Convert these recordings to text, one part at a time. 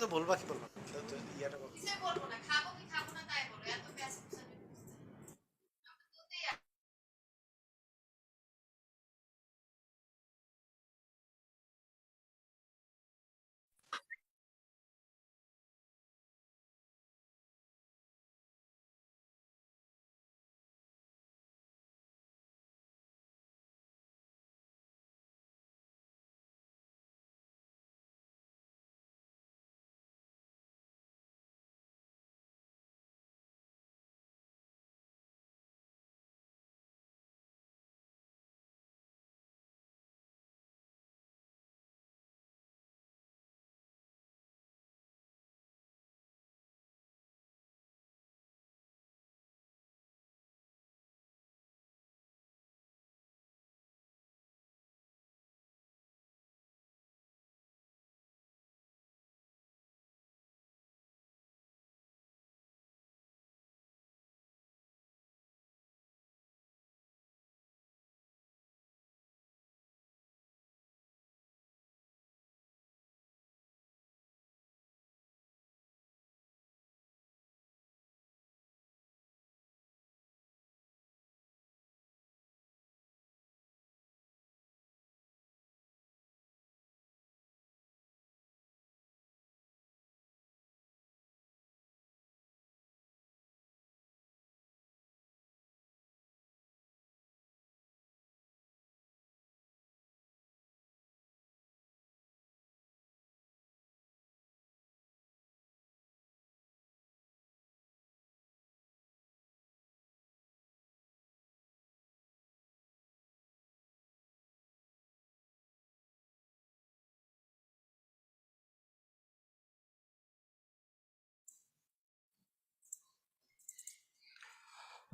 তো বলবা কি বলবা না? তো ইয়াটা বলো। কিছুই বলবো না, খাবো কি খাবো না তাই বলো, এত প্যাচ গোছানো বুঝতে আমরা দুধেই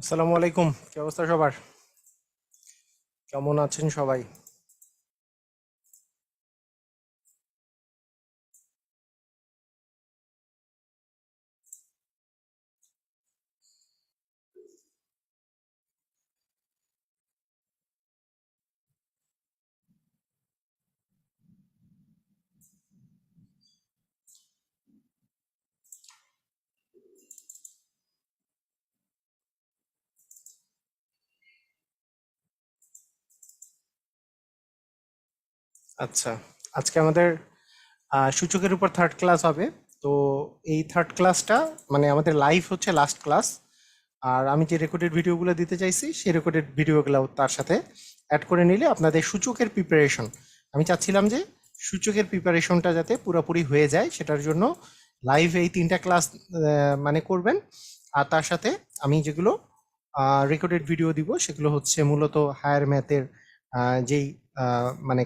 আসসালামু আলাইকুম, কি অবস্থা সবার? কেমন আছেন সবাই? আচ্ছা, আজকে আমাদের সূচকের উপর থার্ড ক্লাস হবে। তো এই থার্ড ক্লাসটা মানে আমাদের লাইভ হচ্ছে লাস্ট ক্লাস। আর আমি যে রেকর্ডেড ভিডিওগুলো দিতে চাইছি সেই রেকর্ডেড ভিডিওগুলো তার সাথে অ্যাড করে নিলে আপনাদের সূচকের প্রিপারেশন, আমি চাচ্ছিলাম যে সূচকের প্রিপারেশনটা যাতে পুরোপুরি হয়ে যায় সেটার জন্য লাইভ এই 3টা ক্লাস মানে করবেন। আর তার সাথে আমি যেগুলো রেকর্ডেড ভিডিও দিব সেগুলো হচ্ছে মূলত হায়ার ম্যাথের যেই মানে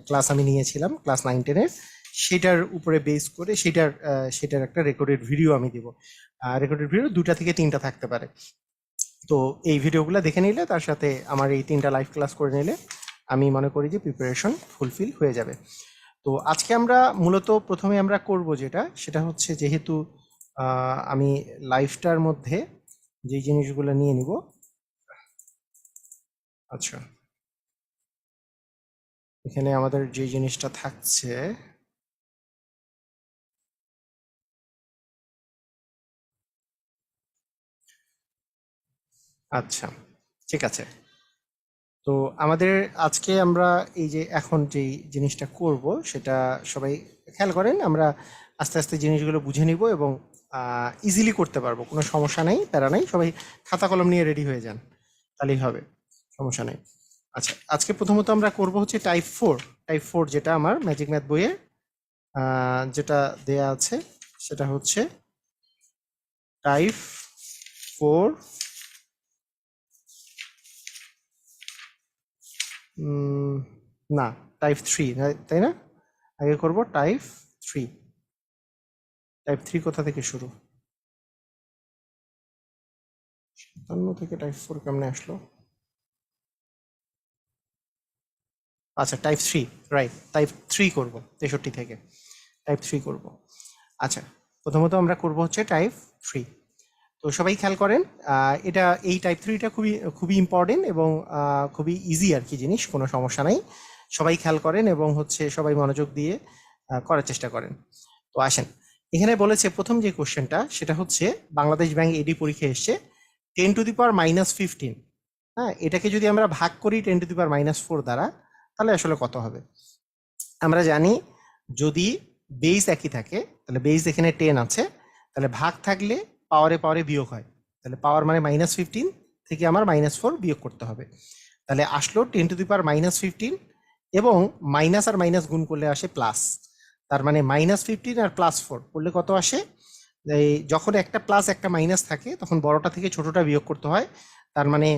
ক্লাস আমি নিয়েছিলাম ক্লাস 9-10-এর, সেটার উপরে বেস করে সেটার একটা রেকর্ডেড ভিডিও আমি দিব। রেকর্ডেড ভিডিও 2টা থেকে 3টা থাকতে পারে। তো এই ভিডিওগুলো দেখে নিলে তার সাথে আমার এই 3টা লাইভ ক্লাস করে নিলে আমি মনে করি যে প্রিপারেশন ফুলফিল হয়ে যাবে। তো আজকে আমরা মূলত প্রথমে আমরা করব সেটা হচ্ছে, যেহেতু আমি লাইভটার মধ্যে যেই জিনিসগুলো নিয়ে নিব। আচ্ছা, এখানে আমাদের যে জিনিসটা থাকছে, আচ্ছা ঠিক আছে। তো আমাদের আজকে আমরা এই যে এখন যেই জিনিসটা করব সেটা সবাই খেয়াল করেন, আমরা আস্তে আস্তে জিনিসগুলো বুঝে নিব এবং ইজিলি করতে পারবো, কোনো সমস্যা নেই, প্যারা নেই। সবাই খাতা কলম নিয়ে রেডি হয়ে যান, তাহলেই হবে, সমস্যা নেই। আচ্ছা, আজকে প্রথমত আমরা করব হচ্ছে টাইপ 4, যেটা আমার ম্যাজিক ম্যাথ বইয়ে যেটা দেয়া আছে সেটা হচ্ছে টাইপ 4। না, টাইপ 3, তাই না? আগে করব টাইপ 3। টাইপ 3 কোথা থেকে শুরু? 57 থেকে টাইপ 4 কেমনে আসলো? আচ্ছা, টাইপ 3, রাইট, টাইপ 3 করব 63 থেকে। টাইপ 3 করব। আচ্ছা, প্রথমত আমরা করব হচ্ছে টাইপ 3। তো সবাই খেয়াল করেন, এটা এই টাইপ 3টা খুবই খুবই ইম্পর্টেন্ট এবং খুবই ইজি আর কি জিনিস, কোনো সমস্যা নাই। সবাই খেয়াল করেন এবং হচ্ছে সবাই মনোযোগ দিয়ে করার চেষ্টা করেন। তো আসেন, এখানে বলেছে প্রথম যে কোশ্চেনটা সেটা হচ্ছে বাংলাদেশ ব্যাংক এডি পরীক্ষায় এসছে 10⁻−15। হ্যাঁ, এটাকে যদি আমরা ভাগ করি 10⁻−4 দ্বারা, তাহলে আসলে কত হবে? আমরা জানি যদি বেস একই থাকে, তাহলে বেস এখানে 10 আছে, তাহলে ভাগ থাকলে পাওয়ারে পাওয়ারে বিয়োগ হয়, তাহলে পাওয়ার মানে -15 থেকে আমার -4 বিয়োগ করতে হবে। তাহলে আসলো 10⁻−15 এবং মাইনাস আর মাইনাস গুণ করলে আসে প্লাস, তার মানে -15 আর +4 করলে কত আসে? এই যখন একটা প্লাস একটা মাইনাস থাকে তখন বড়টা থেকে ছোটটা বিয়োগ করতে হয়, তার মানে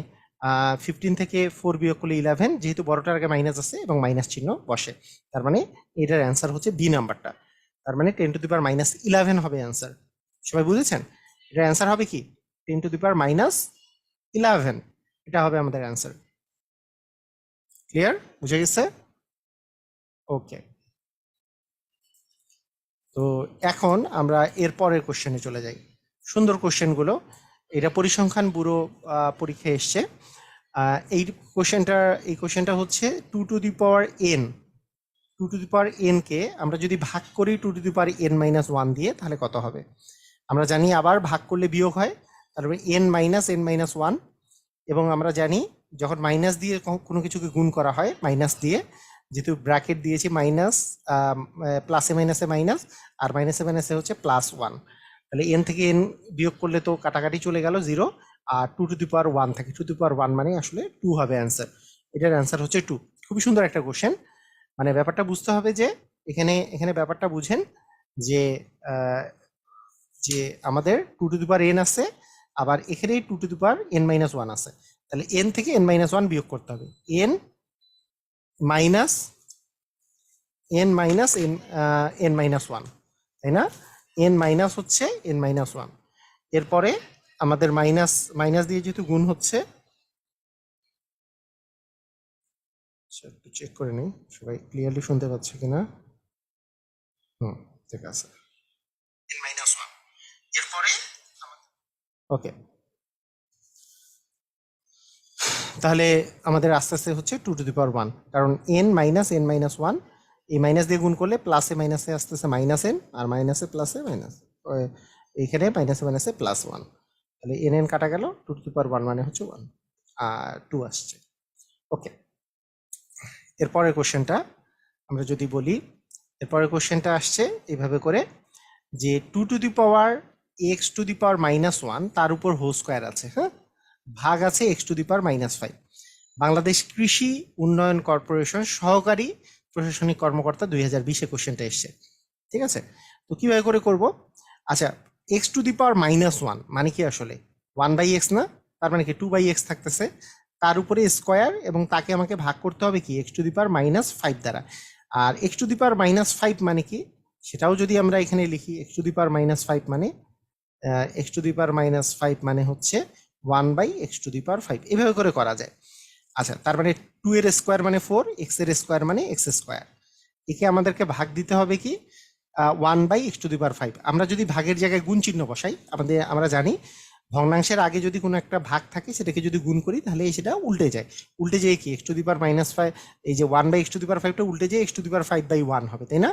15 থেকে 4 বিয়োগ করলে 11, যেহেতু বড়টার আগে মাইনাস আছে এবং মাইনাস চিহ্ন বসে, তার মানে এটার অ্যান্সার হচ্ছে বি নাম্বারটা। তার মানে 10⁻−11 হবে অ্যান্সার। সবাই বুঝেছেন? এটার অ্যান্সার হবে কি 10⁻−11, এটা হবে আমাদের অ্যান্সার। ক্লিয়ার? বুঝে গেছে? ওকে, তো এখন আমরা এর পরের কোশ্চেনে চলে যাই। সুন্দর কোশ্চেনগুলো, এটা পরিসংখ্যান ব্যুরো পরীক্ষায় এসছে। এই কোশ্চেনটা হচ্ছে 2⁴n, 2⁴n কে আমরা যদি ভাগ করি 2⁻n−1 দিয়ে, তাহলে কত হবে? আমরা জানি আবার ভাগ করলে বিয়োগ হয়, তারপরে n−n−1, এবং আমরা জানি যখন মাইনাস দিয়ে কোনো কিছুকে গুণ করা হয় মাইনাস দিয়ে, যেহেতু ব্র্যাকেট দিয়েছি মাইনাস, প্লাসে মাইনাসে মাইনাস, আর মাইনাসে মাইনাসে হচ্ছে +1, তাহলে এন থেকে এন বিয়োগ করলে তো কাটাকাটি চলে গেল 0, আর 2⁴1 থাকে, 2⁴1 মানে আসলে 2 হবে অ্যান্সার। এটার অ্যান্সার হচ্ছে 2। খুবই সুন্দর একটা কোশ্চেন। মানে ব্যাপারটা বুঝতে হবে যে এখানে এখানে ব্যাপারটা বুঝেন যে যে আমাদের 2⁴n আছে, আবার এখানে 2⁴n−1 আছে, তাহলে n থেকে n−1 বিয়োগ করতে হবে, n মাইনাস n−1, তাই না? n মাইনাস হচ্ছে n−1, এরপরে আমাদের মাইনাস মাইনাস দিয়ে যেহেতু গুণ হচ্ছে, একটু চেক করে নিই সবাই ক্লিয়ারলি শুনতে পাচ্ছে কিনা। ঠিক আছে, n−1, এরপরে ওকে, তাহলে আমাদের আস্তে আস্তে হচ্ছে 2⁴1, কারণ n−n−1, এই মাইনাস দিয়ে গুণ করলে প্লাসে মাইনাসে আস্তে আস্তে -n, আর মাইনাসে প্লাসে মাইনাস, এইখানে মাইনাসে মাইনাসে +1, তাহলে n কাটা গেল, 2⁴1 মানে হচ্ছে 1 আর 2 আসছে। ওকে, এরপরের কোশ্চেনটা আমরা যদি বলি, এরপরের কোশ্চেনটা আসছে এইভাবে করে যে 2⁻x⁻−1 তার উপর হোল স্কোয়ার আছে, হ্যাঁ, ভাগ আছে x⁻−5। বাংলাদেশ কৃষি উন্নয়ন কর্পোরেশন সহকারী প্রশাসনিক কর্মকর্তা 2020-এ কোশ্চেনটা এসছে। ঠিক আছে, তো কিভাবে করে করব? আচ্ছা, x⁻−1 মানে কি আসলে 1/x না, তার মানে কি 2/x থাকতেছে, তার উপরে স্কোয়ার, এবং তাকে আমাকে ভাগ করতে হবে কি x⁻−5 দ্বারা। আর x⁻−5 মানে কি সেটাও যদি আমরা এখানে লিখি, x⁻−5 মানে x⁻−5 মানে হচ্ছে 1/x�5, এভাবে করে করা যায়। আচ্ছা, তার মানে 2 এর স্কোয়ার মানে 4, x এর স্কোয়ার মানে x², একে আমাদেরকে ভাগ দিতে হবে কি 1/x⁵। আমরা যদি ভাগের জায়গায় গুণ চিহ্ন বসাই, আমরা জানি ভগ্নাংশের আগে যদি কোনো একটা ভাগ থাকে সেটাকে যদি গুণ করি তাহলে সেটা উল্টে যায়, উল্টে যেয়ে কি x⁻−5, এই যে 1/x⁵টা উল্টে যেয়ে x⁵/1 হবে, তাই না?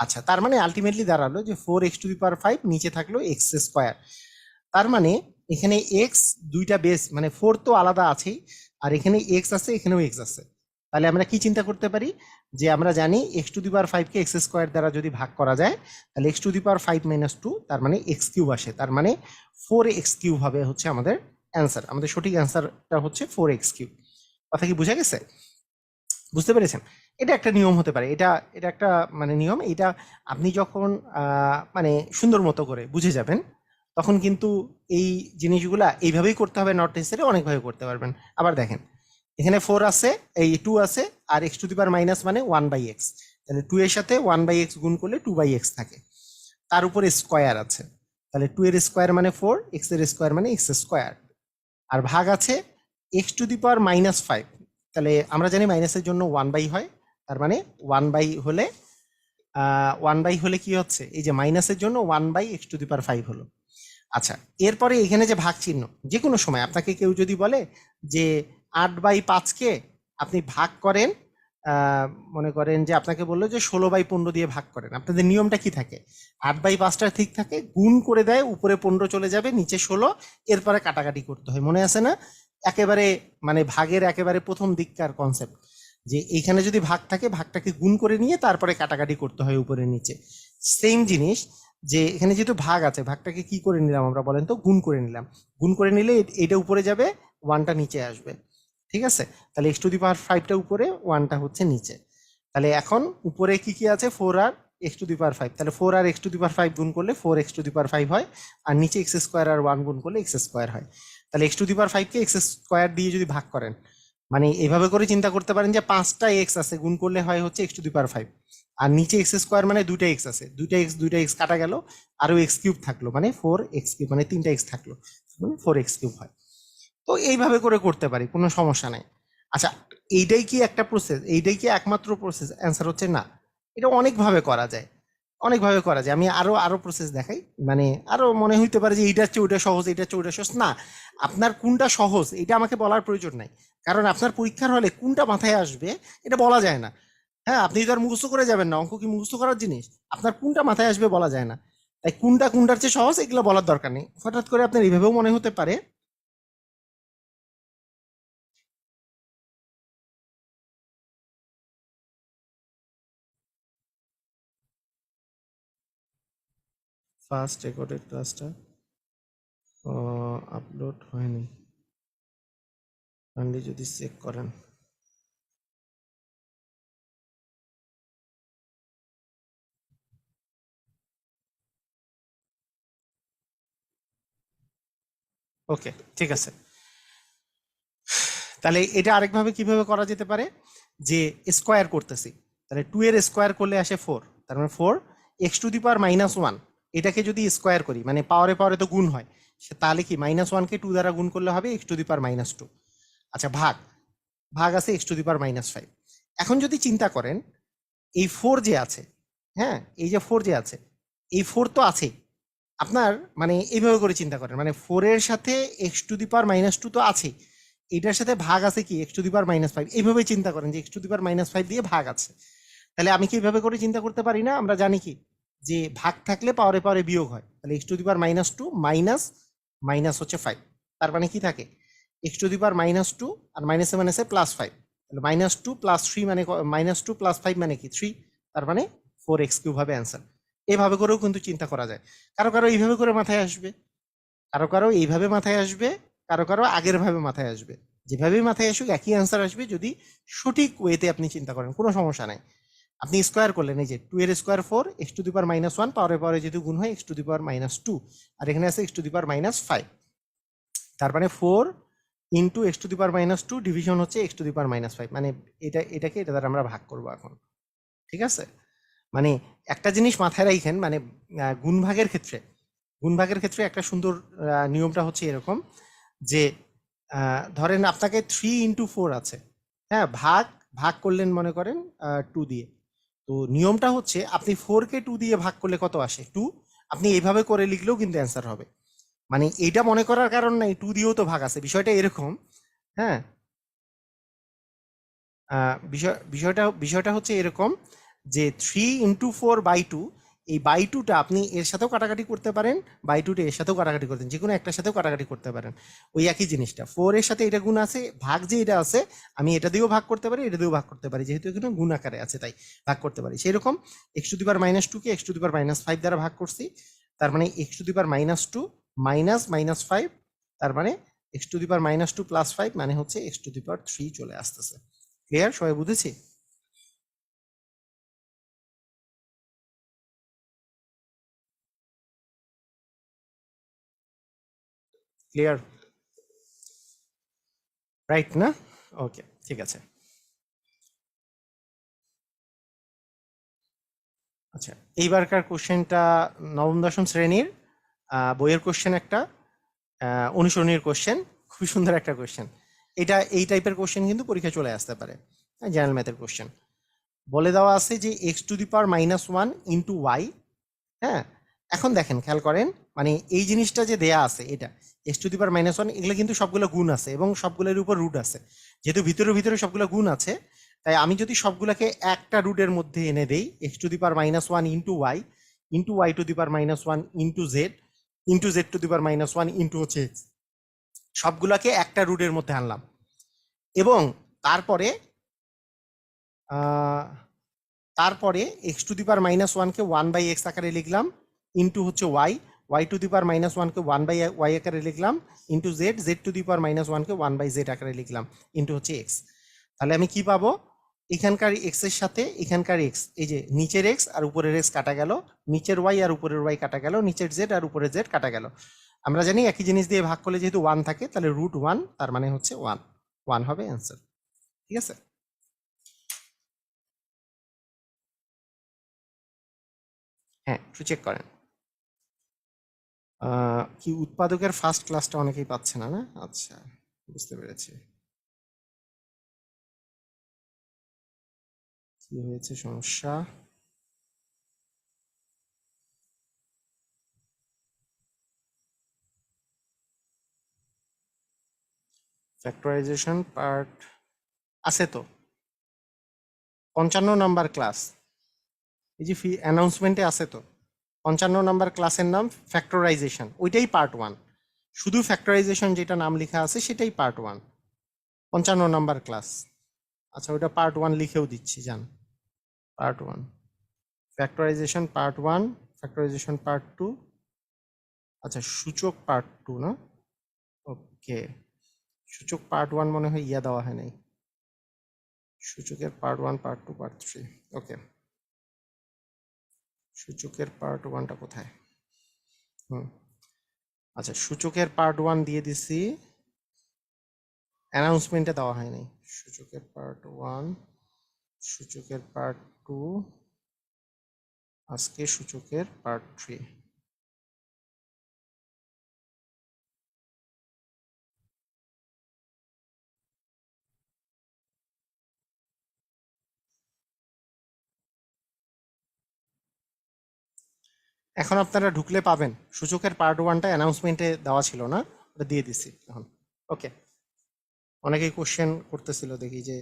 আচ্ছা, তার মানে আলটিমেটলি দাঁড়ালো যে 4x⁵, নিচে থাকলো x², তার মানে এখানে এক্স দুইটা বেস, মানে 4 তো আলাদা আছেই, আর এখানে এক্স আছে, এখানেও এক্স আছে, তাহলে আমরা কি চিন্তা করতে পারি যে আমরা জানি x⁵ কে x² দ্বারা যদি ভাগ করা যায় তাহলে x⁵ - 2, তার মানে x³ আসে, তার মানে 4x³ হবে হচ্ছে আমাদের অ্যান্সার। আমাদের সঠিক অ্যান্সারটা হচ্ছে 4x³। কথা কি বুঝা গেছে? বুঝতে পেরেছেন? এটা একটা নিয়ম হতে পারে, এটা এটা একটা মানে নিয়ম, এটা আপনি যখন মানে সুন্দর মতো করে বুঝে যাবেন তখন কিন্তু এই জিনিসগুলা এইভাবেই করতে হবে, নট নেসেসারি অনেকভাবে করতে পারবেন। আবার দেখেন, এখানে 4 আছে, এই 2 আছে, আর x⁻⁻ মানে 1/x, তাহলে 2 এর সাথে 1/x গুণ করলে 2/x থাকে, তার উপরে স্কোয়ার আছে, তাহলে 2 এর স্কোয়ার মানে 4, x এর স্কোয়ার মানে x², আর ভাগ আছে x⁻−5, তাহলে আমরা জানি মাইনাসের জন্য 1/, হয়, তার মানে 1/, হলে 1/, হলে কি হচ্ছে, এই যে মাইনাসের জন্য 1/x⁵ হলো। আচ্ছা, এরপরে এখানে যে ভাগ চিহ্ন, যে কোনো সময় আপনাকে কেউ যদি বলে যে 8/5 কে আপনি ভাগ করেন মনে করেন যে আপনাকে বললো যে 16/15 দিয়ে ভাগ করেন, আপনাদের নিয়মটা কি থাকে? 8/5টা ঠিক থাকে, গুণ করে দেয়, উপরে 15 চলে যাবে, নিচে 16, এরপরে কাটাকাটি করতে হয়, মনে আছে না? একেবারে মানে ভাগের একেবারে প্রথম দিককার কনসেপ্ট, যে এইখানে যদি ভাগ থাকে ভাগটাকে গুণ করে নিয়ে তারপরে কাটাকাটি করতে হয় উপরে নিচে। সেম জিনিস, যে এখানে যেহেতু ভাগ আছে, ভাগটাকে কি করে নিলাম আমরা বলেন তো? গুণ করে নিলাম। গুণ করে নিলে এটা উপরে যাবে, 1টা নিচে আসবে, ঠিক আছে? তাহলে x⁵টা উপরে, 1টা হচ্ছে নিচে। তাহলে এখন উপরে কি কি আছে? 4 আর x⁵, তাহলে 4 আর x⁵ গুণ করলে 4x⁵ হয়, আর নিচে x² আর 1 গুণ করলে x² হয়। তাহলে x⁵কে x² দিয়ে যদি ভাগ করেন, মানে এভাবে করে চিন্তা করতে পারেন যে 5টা x আছে, গুণ করলে হয় হচ্ছে x⁵, আর নিচে x² মানে 2টা x আছে, 2টা x কাটা গেল, আরো x³ থাকলো, মানে 4x³ মানে 3টা x থাকলো, মানে 4x³ হয়। তো এইভাবে করে করতে পারি, কোনো সমস্যা নাই। আচ্ছা, এইটাই কি একটা প্রসেস? এইটাই কি একমাত্র প্রসেস? অ্যান্সার হচ্ছে না, এটা অনেকভাবে করা যায়, অনেকভাবে করা যায়। আমি আরো আরো প্রসেস দেখাই, মানে আরো মনে হইতে পারে যে এইটার চেয়ে ওইটা সহজ, এইটার চেয়ে ওইটা সহজ। না, আপনার কোনটা সহজ এটা আমাকে বলার প্রয়োজন নাই, কারণ আপনার পরীক্ষার হলে কোনটা মাথায় আসবে এটা বলা যায় না। হ্যাঁ, আপনি তো আর মুখস্থ করে যাবেন না, অঙ্ক কি মুখস্থ করার জিনিস? আপনার কোনটা মাথায় আসবে বলা যায় না, তাই কোনটা কোনটার চেয়ে সহজ এগুলো বলার দরকার নেই। হঠাৎ করে আপনার এইভাবেও মনে হতে পারে ফার্স্ট রেকর্ডেড ক্লাসটা আপলোড হয়নি, কাইন্ডলি যদি চেক করেন। ওকে, ঠিক আছে। তাহলে এটা আরেকভাবে কিভাবে করা যেতে পারে, যে স্কোয়ার করতেছি, তাহলে 2 এর স্কোয়ার করলে আসে 4, তার মানে 4x⁻⁻1, এটাকে যদি স্কোয়ার করি, মানে পাওয়ারে পাওয়ারে তো গুণ হয়, তাহলে কি -1কে 2 দ্বারা গুণ করলে হবে x⁻²। আচ্ছা, ভাগ ভাগ আছে x⁻5। এখন যদি চিন্তা করেন, এই 4 যে আছে, হ্যাঁ, এই যে 4 যে আছে, এই 4 তো আছেই আপনার, মানে এইভাবে করে চিন্তা করেন, মানে 4 এর সাথে x⁻² তো আছেই, এটার সাথে ভাগ আছে কি x⁻5, এইভাবে চিন্তা করেন যে x⁻5 দিয়ে ভাগ আছে। তাহলে আমি কি এইভাবে করে চিন্তা করতে পারি না? আমরা জানি কি, যে ভাগ থাকলে পাওয়ারে পাওয়ারে বিয়োগ হয়, তাহলে x⁻² মাইনাস মাইনাস হচ্ছে 5, তার মানে কি থাকে x⁻² আর মাইনাসে মাইনাসে +5, তাহলে -2 + 3 মানে -2 + 5 মানে কি 3, তার মানে 4x³ হবে অ্যান্সার। এভাবে করেও কিন্তু চিন্তা করা যায়। কারো কারো এইভাবে করে মাথায় আসবে, কারো কারো এইভাবে মাথায় আসবে, কারো কারো আগের ভাবে মাথায় আসবে। যেভাবেই মাথায় আসুক একই অ্যান্সার আসবে যদি সঠিক ওয়েতে আপনি চিন্তা করেন, কোনো সমস্যা নাই। আপনি স্কোয়ার করলেন, এই যে 2 এর স্কোয়ার 4, x⁻⁻1 পাওয়ারে পাওয়ারে যেহেতু গুণ হয় x⁻², আর এখানে আছে x⁻5, তার মানে 4 ইন্টু x⁻² ডিভিশন হচ্ছে x⁻5, মানে এটাকে এটা দ্বারা আমরা ভাগ করবো এখন, ঠিক আছে? মানে একটা জিনিস মাথায় রাখেন, মানে গুণভাগের ক্ষেত্রে একটা সুন্দর নিয়মটা হচ্ছে এরকম, যে ধরেন আপনাকে 3 × 4 আছে, হ্যাঁ, ভাগ ভাগ করলেন মনে করেন 2 দিয়ে, তো নিয়মটা হচ্ছে আপনি 4কে 2 দিয়ে ভাগ করলে কত আসে? 2। আপনি এইভাবে করে লিখলেও কিন্তু অ্যান্সার হবে, মানে এইটা মনে করার কারণ নাই, 2 দিয়েও তো ভাগ আছে, বিষয়টা এরকম। হ্যাঁ, বিষয়টা বিষয়টা হচ্ছে এরকম, যে 3 × 4/2, এই /2টা আপনি এর সাথেও কাটাকাটি করতে পারেন, /2টা এর সাথেও কাটাকাটি করতে পারেন, যে কোনো একটার সাথেও কাটাকাটি করতে পারেন, ওই একই জিনিসটা 4 এর সাথে এটা গুণ আছে, ভাগ যে এটা আছে আমি এটা দিয়েও ভাগ করতে পারি, এটা দিয়েও ভাগ করতে পারি, যেহেতু এখানে গুণ আকারে আছে তাই ভাগ করতে পারি। সেরকম x⁻²কে x⁻5 দ্বারা ভাগ করছি, তার মানে x⁻² মাইনাস -5, তার মানে x⁻² + 5 মানে হচ্ছে x⁻³ চলে আসতেছে। ক্লিয়ার? সবাই বুঝেছি? ক্লিয়ার? রাইট না? ওকে, ঠিক আছে। আচ্ছা, এইবারকার কোশ্চেনটা নবম দশম শ্রেণীর বইয়ের কোশ্চেন, একটা অনুসরণীর কোশ্চেন, খুবই সুন্দর একটা কোশ্চেন। এটা এই টাইপের কোশ্চেন কিন্তু পরীক্ষায় চলে আসতে পারে, জেনারেল ম্যাথের কোশ্চেন। বলে দেওয়া আছে যে x⁻1 ইন্টু y, হ্যাঁ, এখন দেখেন, খেয়াল করেন, মানে এই জিনিসটা যে দেয়া আছে, এটা x⁻1, এগুলো কিন্তু সবগুলো গুণ আছে এবং সবগুলোর উপর রুট আছে, যেহেতু ভিতরে ভিতরে সবগুলো গুণ আছে, তাই আমি যদি সবগুলোকে একটা রুটের মধ্যে এনে দেই x to the power minus one into y to the power minus one into z to the power minus one into হচ্ছে এক্স, সবগুলাকে একটা রুটের মধ্যে আনলাম এবং তারপরে x to the power minus ওয়ানকে ওয়ান বাই এক্স আকারে লিখলাম ইন্টু হচ্ছে y to the power minus ওয়ানকে ওয়ান বাই ওয়াই আকারে লিখলাম into z to the power minus ওয়ানকে ওয়ান বাই জেড আকারে লিখলাম ইন্টু হচ্ছে এক্স। তাহলে আমি কি পাবো, এখানকার এক্স এর সাথে এখানকার এক্স, এই যে নিচের এক্স আর উপরের এক্স কাটা গেল, নিচের ওয়াই আর উপরের ওয়াই কাটা গেল, নিচের জেড আর উপরের জেড কাটা গেল। আমরা জানি একই জিনিস দিয়ে ভাগ করলে যেহেতু ওয়ান থাকে তাহলে রুট ওয়ান, তার মানে হচ্ছে ওয়ান হবে অ্যান্সার। ঠিক আছে, হ্যাঁ একটু চেক করেন। কি উৎপাদকের ফার্স্ট ক্লাসটা অনেকেই পাচ্ছে না, না? আচ্ছা, বুঝতে পেরেছি কি হয়েছে সমস্যা। ফ্যাক্টরাইজেশন পার্ট আছে তো, 55 নাম্বার ক্লাস, এই যে অ্যানাউন্সমেন্টে আছে তো 55 নাম্বার ক্লাসের নাম ফ্যাক্টরাইজেশন, ওইটাই পার্ট ওয়ান। শুধু ফ্যাক্টরাইজেশন যেটা নাম লেখা আছে সেটাই পার্ট ওয়ান, 55 নাম্বার ক্লাস। আচ্ছা, ওইটা পার্ট ওয়ান লিখেও দিচ্ছি, যান part one, factorization part one, factorization part two, আচ্ছা সূচক পার্ট টু না? ওকে, সূচক পার্ট ওয়ান মনে হয় ইয়া দেওয়া হয় নাই, সূচকের part one part two part three. Okay, সূচকের পার্ট ওয়ানটা কোথায়? আচ্ছা, সূচকের পার্ট ওয়ান দিয়ে দিছি, অ্যানাউন্সমেন্টে দেওয়া হয় নাই। সূচকের পার্ট ওয়ান, সূচকের পার্ট টু, আজকে সূচকের পার্ট থ্রি। এখন আপনারা ঢুকলে পাবেন সূচকের পার্ট ওয়ানটা অ্যানাউন্সমেন্টে দেওয়া ছিল না, ওটা দিয়ে দিচ্ছি এখন। ওকে, অনেকেই কোশ্চেন করতেছিল দেখি যে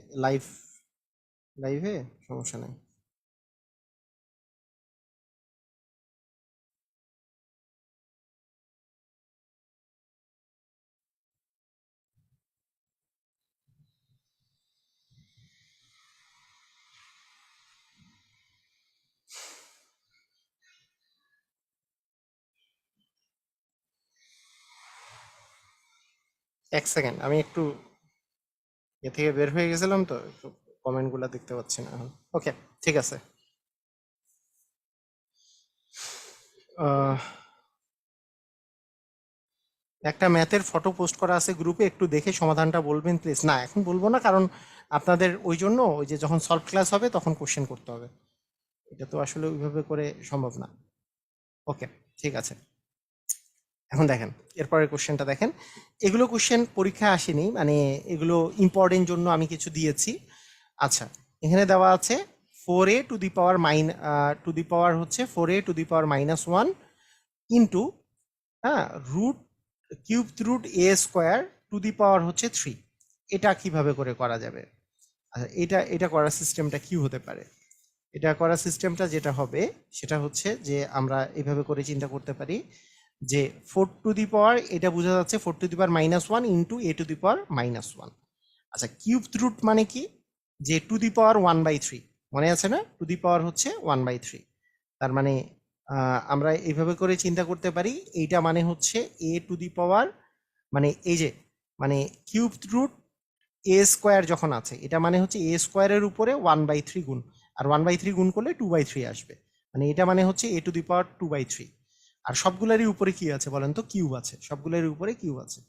লাইভে, সমস্যা নেই। এক সেকেন্ড, আমি একটু এ থেকে বের হয়ে গেছিলাম তো, একটু কমেন্টগুলো দেখতে পাচ্ছি না এখন। ওকে, ঠিক আছে। একটা ম্যাথের ফটো পোস্ট করা আছে গ্রুপে, একটু দেখে সমাধানটা বলবেন প্লিজ। না, এখন বলবো না, কারণ আপনাদের ওই জন্য ওই যে যখন সলভ ক্লাস হবে তখন কোশ্চেন করতে হবে, এটা তো আসলে ওইভাবে করে সম্ভব না। ওকে, ঠিক আছে। এখন দেখেন এরপরের কোশ্চেনটা দেখেন, এগুলো কোশ্চেন পরীক্ষায় আসেনি, মানে এগুলো ইম্পর্টেন্ট জন্য আমি কিছু দিয়েছি। আচ্ছা, এখানে দেওয়া আছে 4a টু দি পাওয়ার হচ্ছে 4a to the power minus one into, হ্যাঁ, cube root a square to the power হচ্ছে 3। এটা কিভাবে করে করা যাবে? আচ্ছা, এটা করার সিস্টেমটা কি হতে পারে? এটা করার সিস্টেমটা যেটা হবে সেটা হচ্ছে যে আমরা এইভাবে করে চিন্তা করতে পারি যে 4 টু দি পাওয়ার, এটা বোঝা যাচ্ছে 4 to the power minus one into a to the power minus one. আচ্ছা, কিউব রুট মানে কি? যে টু দি পাওয়ার 1/3, মনে আছে না? টু দি পাওয়ার হচ্ছে 1/3, তার মানে আমরা এইভাবে করে চিন্তা করতে পারি, এইটা মানে হচ্ছে এ টু দি পাওয়ার, মানে এই যে মানে কিউব রুট এ স্কোয়ার যখন আছে, এটা মানে হচ্ছে এ স্কোয়ারের উপরে 1/3 গুণ, আর 1/3 গুণ করলে 2/3 আসবে, মানে এটা মানে হচ্ছে এ টু দি পাওয়ার 2/3। আর সবগুলোরই উপরে কি আছে বলেন তো? কিউব আছে, সবগুলোরই উপরে কিউব আছে।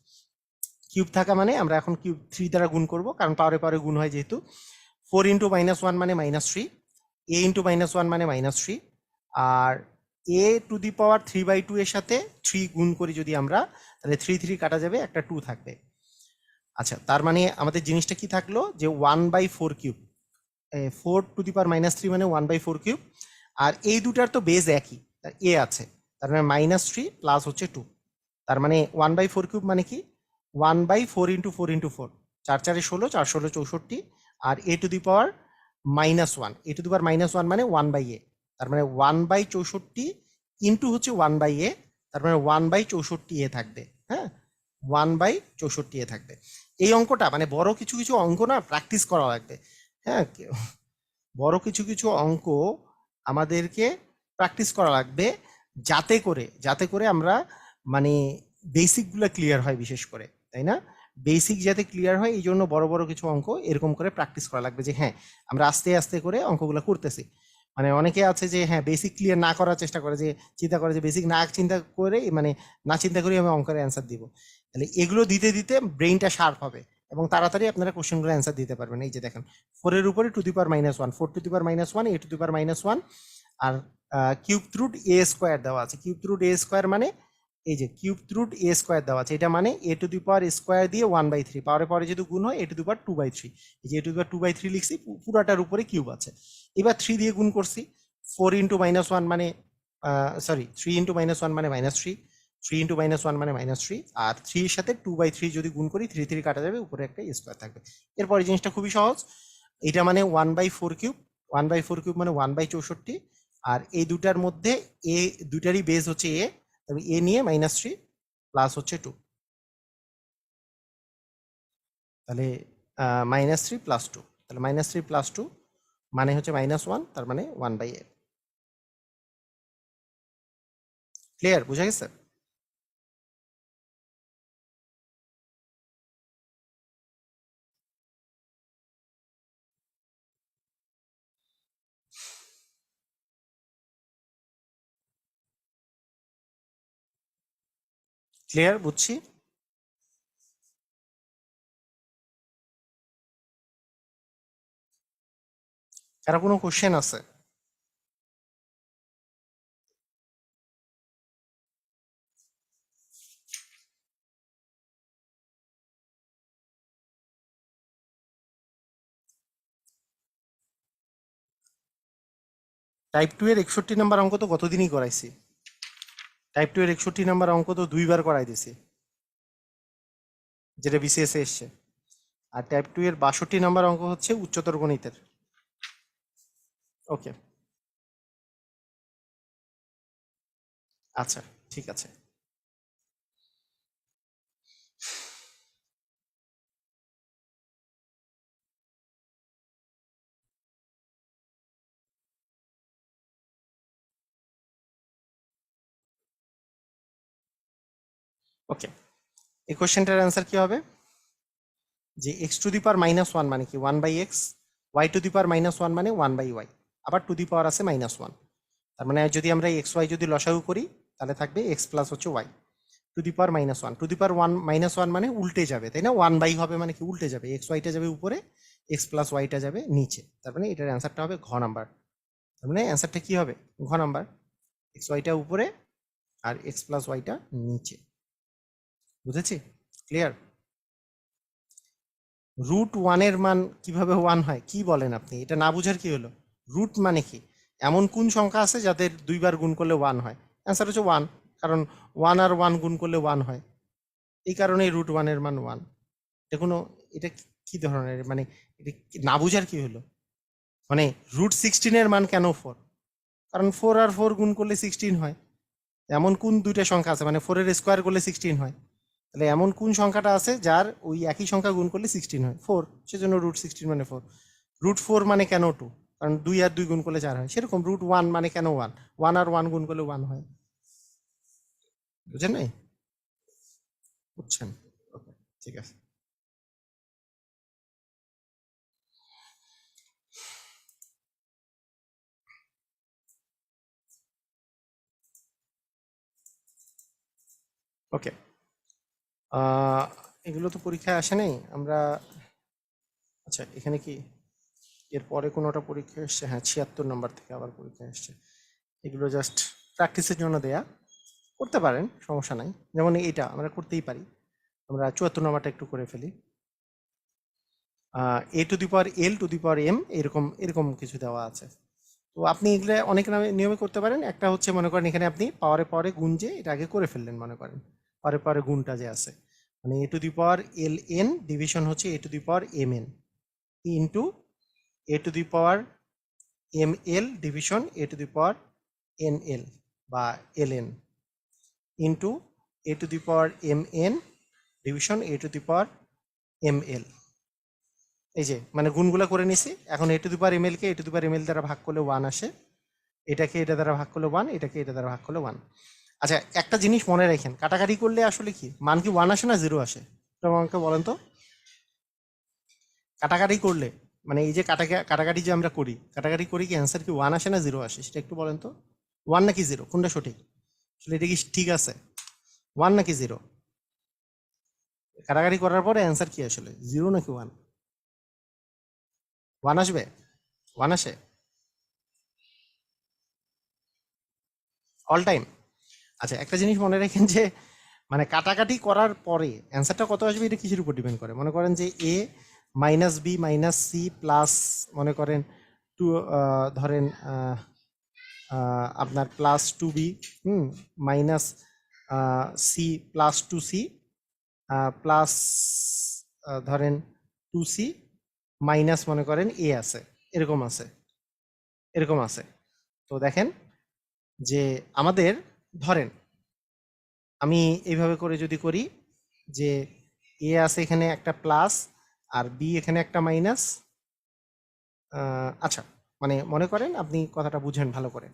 কিউব থাকা মানে আমরা এখন কিউব 3 দ্বারা গুণ করব, কারণ পাওয়ারে পাওয়ারে গুণ হয় যেহেতু। 4 ইন্টু মাইনাস ওয়ান মানে -3, এ ইন্টু মাইনাস ওয়ান মানে -3, আর এ টু দি পাওয়ার 3/2 এর সাথে 3 গুণ করি যদি আমরা, তাহলে 3 কাটা যাবে, একটা 2 থাকবে। আচ্ছা, তার মানে আমাদের জিনিসটা কি থাকলো, যে 1/4 কিউব, 4 টু দি পাওয়ার -3 মানে 1/4 কিউব, আর এই দুটার তো বেজ একই, এ আছে, তার মানে -3 প্লাস হচ্ছে 2, তার মানে 1/4 কিউব মানে কি 1/4 ইন্টু 4 ইন্টু 4, 4 4 16, 4 16 64, আর a to the power -1, a to the power -1 মানে 1/a, তার মানে 1/64 ইন্টু হচ্ছে 1/a, তার মানে 1/64 থাকবে। হ্যাঁ, 1/64 থাকবে। এই অঙ্কটা মানে বড় কিছু কিছু অঙ্ক না প্র্যাকটিস করা লাগবে। হ্যাঁ, বড় কিছু কিছু অঙ্ক আমাদেরকে প্র্যাকটিস করা লাগবে, যাতে করে আমরা মানে বেসিকগুলো ক্লিয়ার হয়, বিশেষ করে, তাই না? বেসিক যাতে ক্লিয়ার হয়, এই জন্য বড় বড় কিছু অঙ্ক এরকম করে প্র্যাকটিস করা লাগবে, যে হ্যাঁ আমরা আস্তে আস্তে করে অঙ্কগুলো করতেছি। মানে অনেকে আছে যে হ্যাঁ বেসিক ক্লিয়ার না করার চেষ্টা করে, যে চিন্তা করে যে বেসিক না চিন্তা করে, মানে না চিন্তা করেই আমি অঙ্কের অ্যান্সার দিব। তাহলে এগুলো দিতে দিতে ব্রেইনটা শার্প হবে এবং তাড়াতাড়ি আপনারা কোশ্চেনগুলো অ্যান্সার দিতে পারবেন। এই যে দেখেন, 4 এর উপরে to the power -1, 4 to the power -1, a to the power -1, আর কিউব রুট এ স্কোয়ার দেওয়া আছে। কিউব রুট এ স্কোয়ার মানে এই যে কিউব রুট এ স্কোয়ার দেওয়া আছে, এটা মানে a to the power square দিয়ে 1/3, পাওয়ারে পরে যদি গুণ হয় এ টু দি পাওয়ার 2/3, এই যে এ টু দি পাওয়ার 2/3 লিখছি, পুরাটার উপরে কিউব আছে। এবার 3 দিয়ে গুণ করছি, 4 ইন্টু -1 মানে সরি 3 ইন্টু -1 মানে -3, 3 ইন্টু -1 মানে -3, আর 3 এর সাথে 2/3 যদি গুণ করি 3 3 কাটা যাবে, উপরে একটা স্কোয়ার থাকবে। এরপরে জিনিসটা খুবই সহজ, এটা মানে 1/4 কিউব, 1/4 কিউব মানে 1/64, আর এই দুটার মধ্যে এ দুটারই বেস হচ্ছে এ, তবে এ নিয়ে -3 প্লাস হচ্ছে 2, তাহলে -3 প্লাস 2, তাহলে -3 প্লাস 2 মানে হচ্ছে -1, তার মানে 1/a। ক্লিয়ার, বুঝা গেছে? ক্লিয়ার, বুঝছি। কারো কোনো কোশ্চেন আছে? টাইপ 2 এর 61 নাম্বার অঙ্ক তো গতদিনই করাইছি। টাইপ 2 এর 61 নাম্বার অঙ্ক তো 2বার করাই দিছি, যেটা বিসিএস এ এসছে। আর টাইপ 2 এর 62 নাম্বার অঙ্ক হচ্ছে উচ্চতর গণিতের। ওকে, আচ্ছা, ঠিক আছে। ওকে, এই কোশ্চেনটার অ্যান্সার কি হবে? যে এক্স টু দি পাওয়ার -1 মানে কি 1/x, Y to the power -1 মানে 1/y, আবার টু দি পাওয়ার আছে -1। তার মানে যদি আমরা এক্স ওয়াই যদি লসাগু করি, তাহলে থাকবে এক্স প্লাস হচ্ছে y to the power -1, to the power 1 মানে উল্টে যাবে, তাই না? 1/, হবে মানে কি উল্টে যাবে, এক্স ওয়াইটা যাবে উপরে, এক্স প্লাস ওয়াইটা যাবে নিচে, তার মানে এটার অ্যান্সারটা হবে ঘ নাম্বার। তার মানে অ্যান্সারটা কি হবে? ঘ নাম্বার, এক্স ওয়াইটা উপরে আর এক্স প্লাস ওয়াইটা নিচে। বুঝেছি? ক্লিয়ার? √1 মান কিভাবে 1 হয়, কি বলেন আপনি? এটা না বুঝার কি হলো? রুট মানে কি? এমন কোন সংখ্যা আছে যাদের 2বার গুণ করলে 1 হয়? অ্যান্সার হচ্ছে 1, কারণ 1 আর 1 গুণ করলে 1 হয়, এই কারণেই √1 মান 1। এটা কোনো, এটা কি ধরনের মানে, এটা না বুঝার কি হলো? মানে √16 মান কেন 4? কারণ 4 আর 4 গুণ করলে 16 হয়। এমন কোন দুইটা সংখ্যা আছে, মানে 4 এর স্কোয়ার করলে 16 হয়? তাহলে এমন কোন সংখ্যাটা আছে যার ওই একই সংখ্যা গুণ করলে 16 হয়? 4, সেজন্য √16 মানে 4। √4 মানে কেন 2? কারণ 2 আর 2 গুণ করলে 4 হয়। সেরকম √1 মানে কেন 1? 1 আর 1 গুণ করলে 1 হয়। বুঝেন নাই? বুঝছেন? ওকে, ঠিক আছে। ওকে, এগুলো তো পরীক্ষায় আসে নাই আমরা। আচ্ছা, এখানে কি এরপরে কোনোটা পরীক্ষা এসছে? হ্যাঁ, 76 নম্বর থেকে আবার পরীক্ষা এসছে। এগুলো জাস্ট প্র্যাকটিসের জন্য দেয়া, করতে পারেন, সমস্যা নাই। যেমন এইটা আমরা করতেই পারি, আমরা 74 নম্বরটা একটু করে ফেলি। A to the power l to the power m, এরকম এরকম কিছু দেওয়া আছে। তো আপনি এগুলো অনেক নিয়মে করতে পারেন। একটা হচ্ছে মনে করেন এখানে আপনি পাওয়ারে পাওয়ারে গুণ, যে এটা আগে করে ফেললেন, মনে করেন পাওয়ারে পাওয়ারে গুণটা যে আছে, মানে a to the power l n division হচ্ছে a to the power m n, into a to the power m l division a to the power n l বা l n into a to the power m n division a to the power m l. এই যে মানে গুণগুলো করে নিছি। এখন a to the power m এলকে a to the power m l দ্বারা ভাগ করলে 1 আসে, এটাকে এটা দ্বারা ভাগ করলে 1, এটাকে এটা দ্বারা ভাগ করলে 1। আচ্ছা একটা জিনিস মনে রাখেন, কাটাকাটি করলে আসলে কি মান কি 1 আসে না 0 আসে? এটা আমাকে বলেন তো। কাটাকাটি করলে মানে এই যে কাটাকাটি যে আমরা করি, কাটাকাটি করি কি অ্যান্সার কি 1 আসে না 0 আসে? সেটা একটু বলেন তো। 1 নাকি 0 কোনটা সঠিক? আসলে এটা কি ঠিক আছে 1 নাকি 0? কাটাকাটি করার পরে অ্যান্সার কি আসলে 0 নাকি 1? 1 আসবে? 1 আসে অল টাইম। আচ্ছা একটা জিনিস মনে রাখেন যে মানে কাটাকাটি করার পরে অ্যান্সারটা কত আসবে এটা কিসের উপর ডিপেন্ড করে? মনে করেন যে a minus b minus c plus মনে করেন টু ধরেন আপনার plus 2b minus c plus 2c plus ধরেন 2c মাইনাস মনে করেন এ আছে, এরকম আছে, এরকম আছে। তো দেখেন যে আমাদের ধরেন আমি এইভাবে করে যদি করি যে এ আছে এখানে একটা প্লাস আর বি এখানে একটা মাইনাস। আচ্ছা মানে মনে করেন আপনি কথাটা বুঝেন ভালো করে,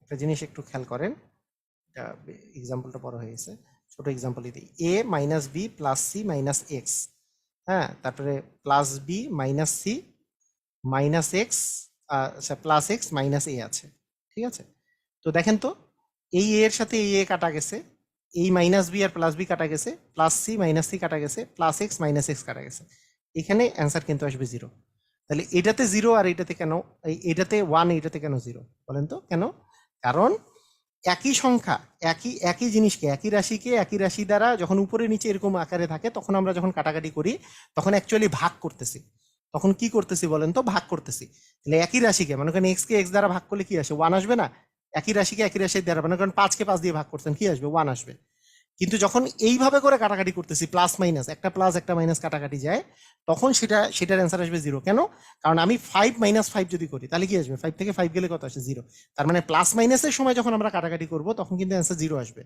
একটা জিনিস একটু খেয়াল করেন, এটা এক্সাম্পলটা বড় হয়ে গেছে, ছোট এক্সাম্পলই দিই। A minus b plus c minus x, হ্যাঁ, তারপরে plus b minus c minus x, আচ্ছা প্লাস এক্স মাইনাস এ আছে, ঠিক আছে? তো দেখেন তো এই এর সাথে এই এ কাটা গেছে, এই মাইনাস বি আর প্লাস বি কাটা গেছে, প্লাস সি মাইনাস সি কাটা গেছে, প্লাস এক্স মাইনাস এক্স কাটা গেছে, এখানে অ্যান্সার কিন্তু আসবে 0। তাহলে এটাতে 0 আর এটাতে কেন, এটাতে 1 এটাতে কেন 0 বলেন তো কেন? কারণ একই সংখ্যা একই একই জিনিসকে একই রাশিকে একই রাশি দ্বারা যখন উপরে নিচে এরকম আকারে থাকে তখন আমরা যখন কাটাকাটি করি তখন অ্যাকচুয়ালি ভাগ করতেছি। তখন কি করতেছি বলেন তো? ভাগ করতেছি। তাহলে একই রাশিকে মনে করেন এক্স কে এক্স দ্বারা ভাগ করলে কি আসে? 1 আসবে না? একই রাশিকে একই রাশির দ্বারা মনে করেন 5 কে 5 দিয়ে ভাগ করতেন, কি আসবে? 1 আসবে। কিন্তু যখন এইভাবে করে কাটাকাটি করতেছি প্লাস মাইনাস, একটা প্লাস একটা মাইনাস কাটাকাটি যায়, তখন সেটার অ্যান্সার আসবে 0। কেন? কারণ আমি 5 মাইনাস 5 যদি করি তাহলে কি আসবে? 5 থেকে 5 গেলে কত আসে? 0। তার মানে প্লাস মাইনাসের সময় যখন আমরা কাটাকাটি করব তখন কিন্তু অ্যান্সার 0 আসবে।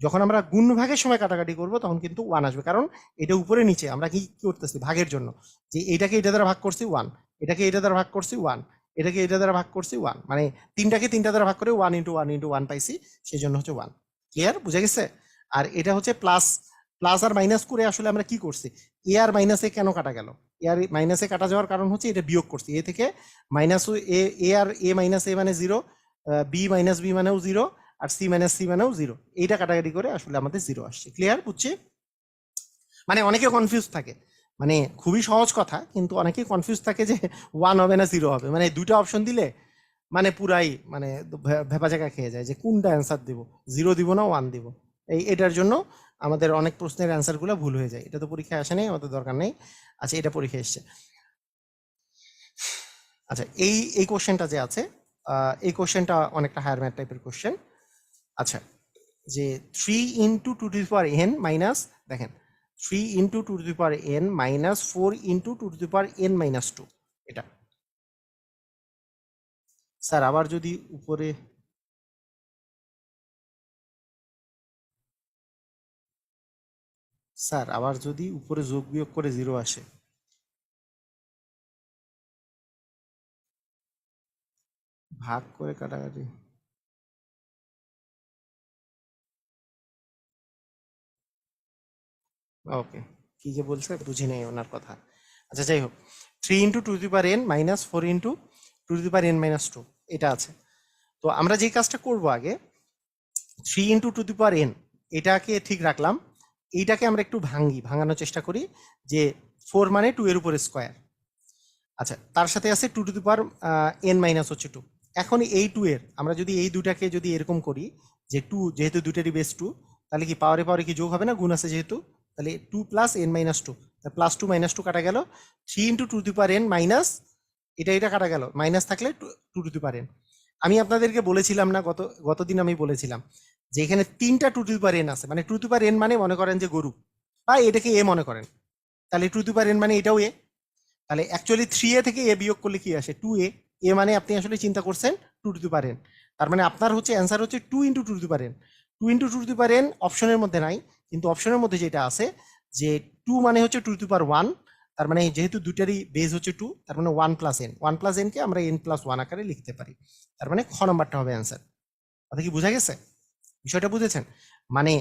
যখন আমরা গুণ ভাগের সময় কাটাকাটি করব তখন কিন্তু 1 আসবে। কারণ এটা উপরে নিচে আমরা কি করতেছি ভাগের জন্য, যে এটাকে এটা দ্বারা ভাগ করছি 1, এটাকে এটা দ্বারা ভাগ করছি 1, এটাকে এটা দ্বারা ভাগ করছি 1, মানে তিনটাকে তিনটা দ্বারা ভাগ করে 1 ইন্টু 1 ইন্টু 1 পাইছি, সেই জন্য হচ্ছে 1। ক্লিয়ার? বুঝে গেছে? আর এটা হচ্ছে প্লাস প্লাস আর মাইনাস করে আসলে আমরা কি করছি, এ আর মাইনাসে কেন কাটা গেল? এ আর মাইনাসে কাটা যাওয়ার কারণ হচ্ছে এটা বিয়োগ করছি, এ থেকে মাইনাস এ আর এ মাইনাস এ মানে 0, বি মাইনাস বি মানেও 0, আর সি মাইনাস সি মানেও 0, এইটা কাটাকাটি করে আসলে আমাদের 0 আসছে। ক্লিয়ার? বুঝছি? মানে অনেকে কনফিউজ থাকে, মানে খুবই সহজ কথা কিন্তু অনেকে কনফিউজ থাকে যে 1 হবে না 0 হবে, মানে দুইটা অপশন দিলে মানে পুরাই মানে ভেপা জায়গা খেয়ে যায় যে কোনটা অ্যান্সার দিব, 0 দিব না 1 দিব। এটার জন্য আমাদের অনেক প্রশ্নের অ্যান্সারগুলো ভুল হয়ে যায়। এটা তো পরীক্ষায় আসে নাই, আমাদের দরকার নেই। আচ্ছা এটা পরীক্ষায় এসছে। আচ্ছা এই কোশ্চেনটা যে আছে, এই কোশ্চেনটা অনেকটা হায়ার ম্যাথ টাইপের কোশ্চেন। আচ্ছা যে 3 into 2 to the power n minus, দেখেন 3 into 2 to the power n minus 4 into 2 to the power n minus 2, এটা স্যার আবার যদি উপরে স্যার আবার যদি উপরে যোগ বিয়োগ করে 0 আসে, ভাগ করে কাটাকাটি, ওকে কি যে বলছে বুঝি নেই ওনার কথা। আচ্ছা যাই হোক, 3 into 2 to the power n minus 4 into 2 to the power n minus 2, এটা আছে। তো আমরা যেই কাজটা করব আগে 3 into 2 to the power n এটাকে ঠিক রাখলাম, এইটাকে আমরা একটু ভাঙানোর চেষ্টা করি যে 4 মানে 2 এর উপরে স্কোয়ার। আচ্ছা তার সাথে আছে 2 to the power n minus হচ্ছে 2। এখন এই 2 এর আমরা যদি এই দুটাকে যদি এরকম করি যে 2 যেহেতু দুটারই বেস 2, তাহলে কি পাওয়ারে পাওয়ারে কি যোগ হবে না? গুণ আছে যেহেতু, তাহলে 2 plus n minus 2, plus 2 minus 2 কাটা গেল, 3 into 2 to the power n minus এটা কাটা গেল, মাইনাস থাকলে 2 টু দি পাওয়ার n। আমি আপনাদেরকে বলেছিলাম না গতদিন আমি বলেছিলাম যে এখানে 3টা 2 টু দি পাওয়ার n আছে, মানে 2 টু দি পাওয়ার n মানে মনে করেন যে গরু, বা এটাকে এ মনে করেন, তাহলে 2 টু দি পাওয়ার n মানে এটাও এ। তাহলে অ্যাকচুয়ালি 3a থেকে a বিয়োগ করলে কি আসে 2a। এ মানে আপনি আসলে চিন্তা করছেন 2 টু দি পাওয়ার n, তার মানে আপনার হচ্ছে অ্যান্সার হচ্ছে 2 into 2 to the power n। 2 into 2 to the power n অপশনের মধ্যে নাই, কিন্তু অপশনের মধ্যে যেটা আছে যে 2 মানে হচ্ছে 2 টু দি পাওয়ার 1, তার মানে যেহেতু দুটারই বেজ হচ্ছে 2, তার মানে 1 প্লাস n, 1 প্লাস n কে আমরা n প্লাস 1 আকারে লিখতে পারি। তার মানে খ নাম্বারটা হবে অ্যান্সার। কথা কি বোঝা গেছে? বিষয়টা বুঝেছেন? মানে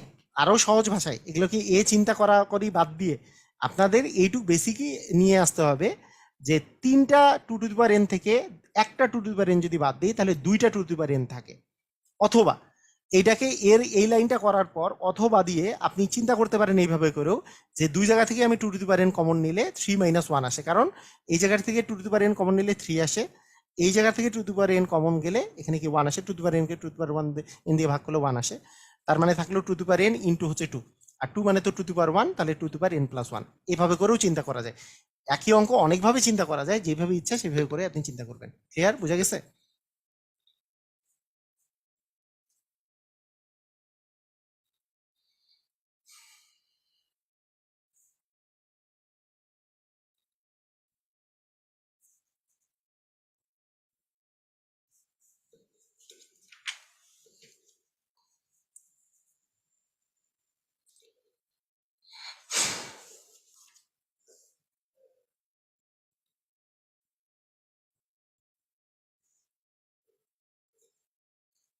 আরো সহজ ভাষায় এগুলোকে চিন্তা করা করি বাদ দিয়ে আপনাদের এইটুকু বেসিকই নিয়ে আসতে হবে যে 3টা 2 টু দি পাওয়ার n থেকে একটা 2 টু দি পাওয়ার n যদি বাদ দিই তাহলে 2টা 2 টু দি পাওয়ার n থাকে। অথবা এইটাকে এই লাইনটা করার পর অথবা দিয়ে আপনি চিন্তা করতে পারেন এইভাবে করেও যে দুই জায়গা থেকে আমি 2 to the power n common নিলে 3 মাইনাস 1 আসে, কারণ এই জায়গা থেকে 2 to the power n common নিলে 3 আসে, এই জায়গা থেকে 2 to the power n common গেলে এখানে কি 1 আসে, 2 to the power n K 2 to the power 1 n দিয়ে ভাগ করলে 1 আসে, তার মানে থাকলো 2 to the power n into হচ্ছে 2, আর 2 মানে তো 2 টু দি পাওয়ার 1, তাহলে 2 to the power n plus 1। এভাবে করেও চিন্তা করা যায়। একই অঙ্ক অনেকভাবে চিন্তা করা যায়, যেভাবে ইচ্ছা সেভাবে করে আপনি চিন্তা করবেন। ক্লিয়ার? বোঝা গেছে?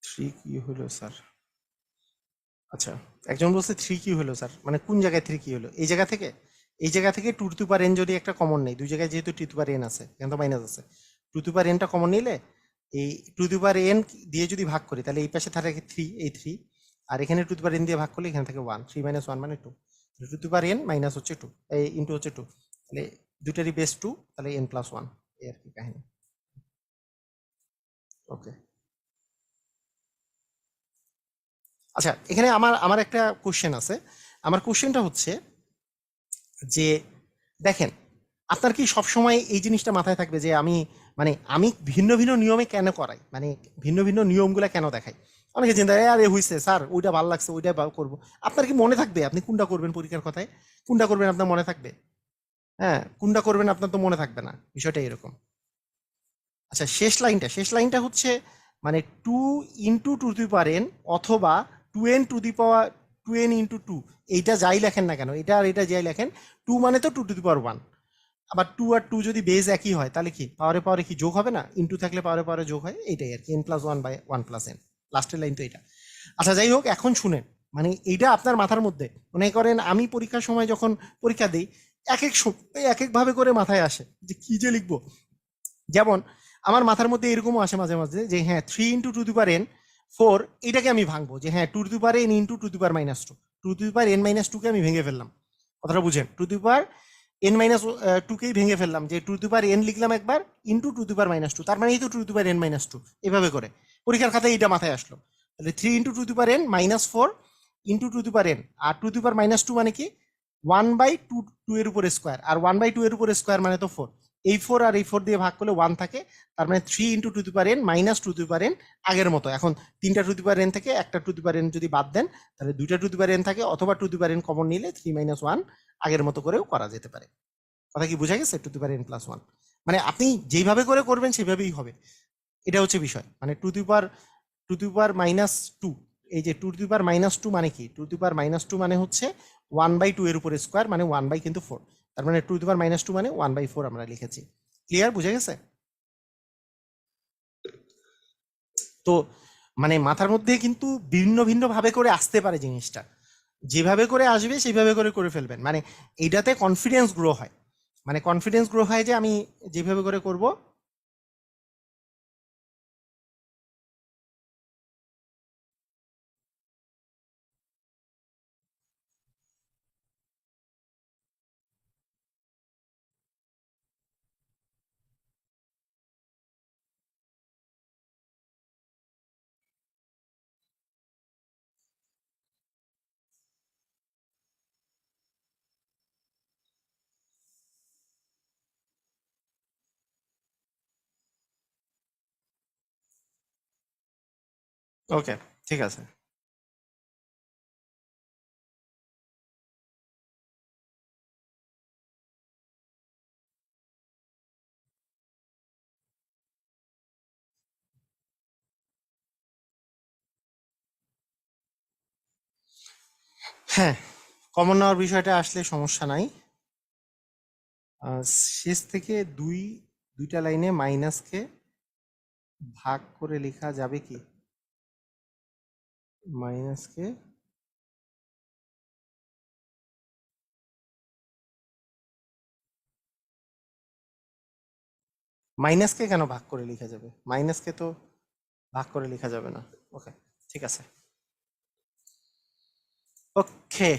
থ্রি কি হলো স্যার? আচ্ছা, একজন বলছে 3 কি হলো স্যার, মানে কোন জায়গায় 3 কি হলো? এই জায়গা থেকে? এই জায়গা থেকে 2 টু দি পাওয়ার n যদি একটা কমন নেই, দুই জায়গায় যেহেতু 2 টু দি পাওয়ার n আছে, এখানে তো মাইনাস আছে, 2 টু দি পাওয়ার n টা কমন নিলে এই 2 টু দি পাওয়ার n দিয়ে যদি ভাগ করি তাহলে এই পাশে থাকে 3, এই 3, আর এখানে 2 টু দি পাওয়ার n দিয়ে ভাগ করলে এখানে থাকে 1, 3 মাইনাস 1 মানে 2, 2 to the power n minus হচ্ছে 2, এই ইন্টু হচ্ছে 2, তাহলে দুটারই বেস 2, তাহলে n প্লাস 1, এই আর কি কাহিনী। ওকে, আচ্ছা এখানে আমার আমার একটা কোশ্চেন আছে। আমার কোশ্চেনটা হচ্ছে যে দেখেন, আপনার কি সবসময় এই জিনিসটা মাথায় থাকবে যে আমি ভিন্ন ভিন্ন নিয়মে কেন করাই, মানে ভিন্ন ভিন্ন নিয়মগুলো কেন দেখাই? অনেকে চিন্তা করে আরে হইছে স্যার ওইটা ভালো লাগছে ওইটা করবো। আপনার কি মনে থাকবে আপনি কোনটা করবেন পরীক্ষার কথায়? কোনটা করবেন আপনার মনে থাকবে? হ্যাঁ, কোনটা করবেন আপনার তো মনে থাকবে না, বিষয়টা এরকম। আচ্ছা, শেষ লাইনটা হচ্ছে মানে 2 into 2 to the power n অথবা 2n two the power 2n into 2, এইটা যাই লেখেন না কেন, এটা আর এটা যাই লেখেন, 2 মানে তো 2 টু দি পাওয়ার 1, আবার 2 আর 2 যদি বেজ একই হয় তাহলে কি পাওয়ারে পাওয়ারে কি যোগ হবে না? ইন্টু থাকলে পাওয়ারে পাওয়ারে যোগ হয়, এইটাই আর কি, n plus 1 by 1 plus n। লাস্টের লাইন তো এটা। আচ্ছা যাই হোক, এখন শুনেন, মানে এইটা আপনার মাথার মধ্যে মনে করেন আমি পরীক্ষার সময় যখন পরীক্ষা দিই এক এক ভাবে করে মাথায় আসে যে কি যে লিখবো। যেমন আমার মাথার মধ্যে এরকমও আসে মাঝে মাঝে যে হ্যাঁ 3 into 2 to the power n 4, এটাকে আমি ভাঙবো যে হ্যাঁ 2 to the power n into 2 to the power minus 2, 2 to the power n minus 2 কে আমি ভেঙে ফেললাম। কথাটা বুঝেন? 2 to the power n minus 2 কেই ভেঙে ফেললাম, যে 2 টু দি পাওয়ার n লিখলাম একবার into 2 to the power minus 2, তার মানে এই তো 2 to the power n minus 2, এভাবে করে পরীক্ষার খাতায় এটা মাথায় আসলো। তাহলে 3 into 2 to the power n minus 4 into 2 to the power n, আর 2 টু দি পাওয়ার মাইনাস 2 মানে কি 1 বাই 2, 2 এর উপর স্কোয়ার, আর 1 বাই 2 এর উপর স্কোয়ার মানে তো 4, এই 4 আর এই 4 দিয়ে ভাগ করলে 1 থাকে, তার মানে 3 into 2 to the power n minus 2 to the power n আগের মতো। এখন 3টা 2 টু দি পাওয়ার n থেকে একটা 2 টু দি পাওয়ার n যদি বাদ দেন তাহলে 2টা 2 টু দি পাওয়ার n থাকে, অথবা 2 to the power n common নিলে 3 মাইনাস 1 আগের মতো করেও করা যেতে পারে। কথা কি বোঝা গেছে? 2 to the power n plus 1 মানে আপনি যেইভাবে করে করবেন সেভাবেই হবে, এটা হচ্ছে বিষয়। মানে 2 টু দি পাওয়ার মাইনাস 2, এই যে 2 টু দি পাওয়ার মাইনাস 2 মানে কি, 2 টু দি পাওয়ার মাইনাস 2 মানে হচ্ছে 1 বাই 2 এর উপর স্কোয়ার, মানে 1 বাই কিন্তু 4, তার মানে 2 টু দি পাওয়ার মাইনাস 2 মানে 1 বাই 4 আমরা লিখেছি। ক্লিয়ার? বুঝা গেছে? তো মানে মাথার মধ্যে কিন্তু ভিন্ন ভিন্ন ভাবে করে আসতে পারে জিনিসটা, যেভাবে করে আসবে সেইভাবে করে করে ফেলবেন, মানে এইটাতে কনফিডেন্স গ্রো হয়, মানে কনফিডেন্স গ্রো হয় যে আমি যেভাবে করে করব। ওকে, ঠিক আছে। হ্যাঁ, কমন নেওয়ার বিষয়টা আসলে সমস্যা নাই। শেষ থেকে দুইটা লাইনে মাইনাসকে ভাগ করে লেখা যাবে কি? মাইনাসকে মাইনাসকে কেন ভাগ করে লেখা যাবে? মাইনাসকে তো ভাগ করে লেখা যাবে না। ওকে, ঠিক আছে। ওকে,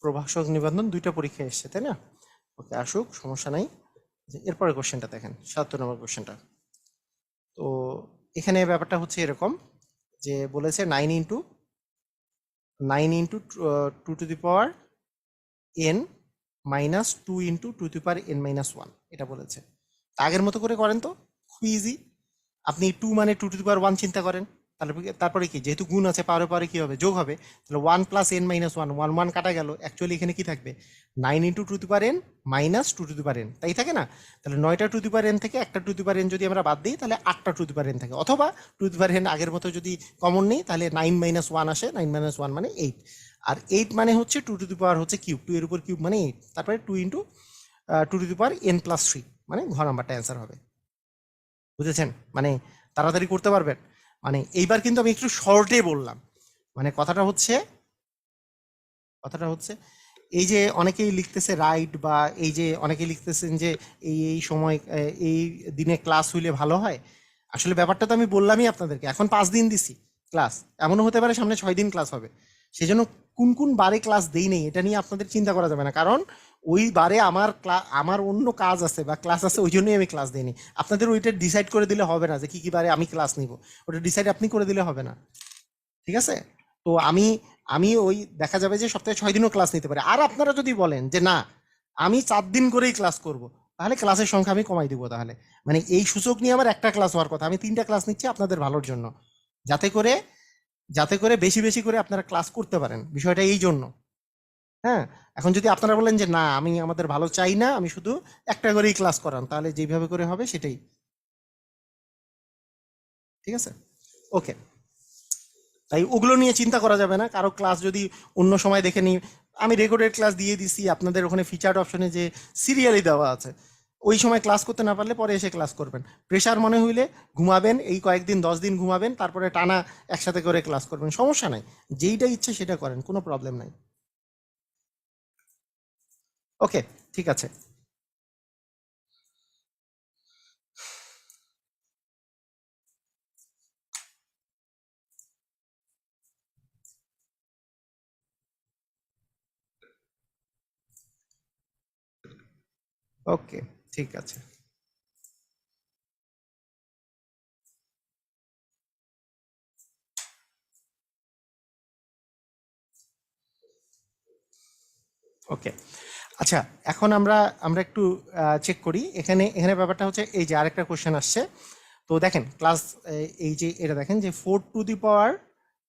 প্রভাষক নিবন্ধন দুইটা পরীক্ষা এসছে, তাই না? ওকে, আসুক, সমস্যা নাই। এরপরে কোশ্চেনটা দেখেন, ৭৭ নম্বর কোশ্চেনটা। তো এখানে ব্যাপারটা হচ্ছে এরকম যে বলেছে 9 into 2 to the power n minus 2 into 2 to the power n-1 এটা বলেছে। তা আগের মতো করে করেন তো, খুব ইজি। আপনি 2 মানে 2 টু দি পাওয়ার 1 চিন্তা করেন, তারপরে কি, যেহেতু গুণ আছে পাওয়ারে পাওয়ারে কি হবে, যোগ হবে। তাহলে 1 + n-1, 1 কাটা গেল, অ্যাকচুয়ালি এখানে কি থাকবে, 9 into 2 to the power n minus 2 to the power n, তাই থাকে না? তাহলে 9টা টু দি পাওয়ার n থেকে একটা টু দি পাওয়ার n যদি আমরা বাদ দিই, তাহলে 8টা টু দি পাওয়ার n থাকে। অথবা টু দি পাওয়ার n আগের মতো যদি কমন নেই, তাহলে 9 - 1 আসে, 9 - 1 মানে 8। আর 8 মানে হচ্ছে 2 টু দি পাওয়ার হচ্ছে কিউব, 2 এর উপর কিউব মানে 8। তারপরে 2 into 2 to the power n+3 মানে ঘ নাম্বারটা অ্যান্সার হবে। বুঝেছেন? মানে তাড়াতাড়ি করতে পারবেন। মানে এইবার কিন্তু আমি একটু শর্টে বললাম। মানে কথাটা হচ্ছে এই যে অনেকেই লিখতেছে রাইট, বা এই যে অনেকেই লিখতেছেন যে এই সময় এই দিনে ক্লাস হইলে ভালো হয়। আসলে ব্যাপারটা তো আমি বললামই আপনাদেরকে, এখন 5 দিন দিছি ক্লাস, এমনও হতে পারে সামনে 6 দিন ক্লাস হবে। সেজন্য কোন কোন বারে ক্লাস দেই নেই এটা নিয়ে আপনাদের চিন্তা করা যাবে না, কারণ ওই বারে আমার অন্য কাজ আছে বা ক্লাস আছে, ওই জন্যই আমি ক্লাস দিইনি। আপনাদের ওইটা ডিসাইড করে দিলে হবে না যে কি কি বারে আমি ক্লাস নিব, ওটা ডিসাইড আপনি করে দিলে হবে না, ঠিক আছে? তো আমি আমি ওই দেখা যাবে যে সপ্তাহে 6 দিনও ক্লাস নিতে পারি। আর আপনারা যদি বলেন যে না, আমি 4 দিন করেই ক্লাস করব, তাহলে ক্লাসের সংখ্যা আমি কমাই দিব। তাহলে মানে এই সূচক নিয়ে আমার একটা ক্লাস হওয়ার কথা, আমি 3টা ক্লাস নিচ্ছি আপনাদের ভালোর জন্য, যাতে করে যাতে করে বেশি বেশি করে আপনারা ক্লাস করতে পারেন, বিষয়টা এই জন্য। হ্যাঁ, এখন যদি আপনারা বলেন যে না, আমি আমাদের ভালো চাই না, আমি শুধু একটা করেই ক্লাস করান, তাহলে যেভাবে করে হবে সেটাই, ঠিক আছে? ওকে, তাই ওগুলো নিয়ে চিন্তা করা যাবে না। কারো ক্লাস যদি অন্য সময় দেখে নিই, আমি রেকর্ডেড ক্লাস দিয়ে দিছি, আপনাদের ওখানে ফিচার্ড অপশনে যে সিরিয়ালি দেওয়া আছে, ওই সময় ক্লাস করতে না পারলে পরে এসে ক্লাস করবেন। প্রেশার মনে হইলে ঘুমাবেন, এই কয়েকদিন 10 দিন ঘুমাবেন, তারপরে টানা একসাথে করে ক্লাস করবেন, সমস্যা নাই। যেইটা ইচ্ছে সেটা করেন, কোনো প্রবলেম নাই। ওকে, ঠিক আছে। ওকে, ঠিক আছে। ওকে, আচ্ছা, এখন আমরা আমরা একটু চেক করি। এখানে এখানে ব্যাপারটা হচ্ছে এই যে আরেকটা কোশ্চেন আসছে। তো দেখেন ক্লাস, এই যে এটা দেখেন যে 4 to the power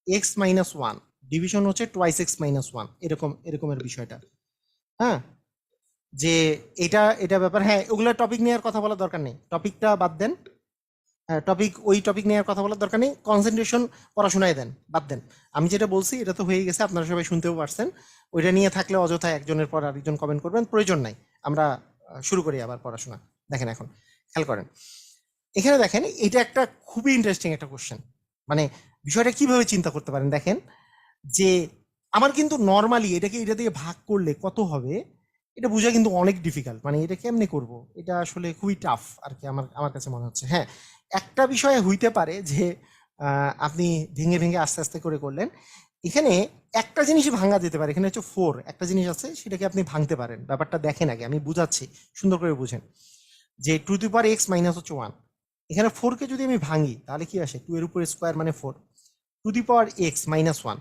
x - 1 division হচ্ছে 2x - 1, এরকমের বিষয়টা। হ্যাঁ, যে এটা ব্যাপার, হ্যাঁ, ওগুলো টপিক নেওয়ার কথা বলার দরকার নেই, টপিকটা বাদ দেন। হ্যাঁ, ওই টপিক নেওয়ার কথা বলার দরকার নেই, কনসেন্ট্রেশন পড়াশোনায় দেন, বাদ দেন। আমি যেটা বলছি এটা তো হয়ে গেছে, আপনারা সবাই শুনতেও পারছেন। ওইটা নিয়ে থাকলে অযথা একজনের পর আরেকজন কমেন্ট করবেন, প্রয়োজন নাই। আমরা শুরু করি আবার পড়াশোনা। দেখেন এখন খেয়াল করেন, এখানে দেখেন এটা একটা খুবই ইন্টারেস্টিং একটা কোশ্চেন। মানে বিষয়টা কিভাবে চিন্তা করতে পারেন দেখেন, যে আমার কিন্তু নর্মালি এটা দিয়ে ভাগ করলে কত হবে, এটা বোঝা কিন্তু অনেক ডিফিকাল্ট। মানে এটা কেমনে করব, এটা আসলে খুবই টাফ আর কি, আমার আমার কাছে মনে হচ্ছে। হ্যাঁ, একটা বিষয় হইতে পারে যে আপনি ভেঙে ভেঙে আস্তে আস্তে করে করলেন। এখানে একটা জিনিসই ভাঙা যেতে পারে, এখানে হচ্ছে 4, একটা জিনিস আছে সেটাকে আপনি ভাঙতে পারেন। ব্যাপারটা দেখেন আগে, আমি বুঝাচ্ছি, সুন্দর করে বুঝেন। যে 2 টু দি পাওয়ার x - হচ্ছে 1, এখানে 4কে যদি আমি ভাঙি তাহলে কি আসে, 2 এর উপর স্কোয়ার মানে 4, 2 টু দি পাওয়ার x - 1।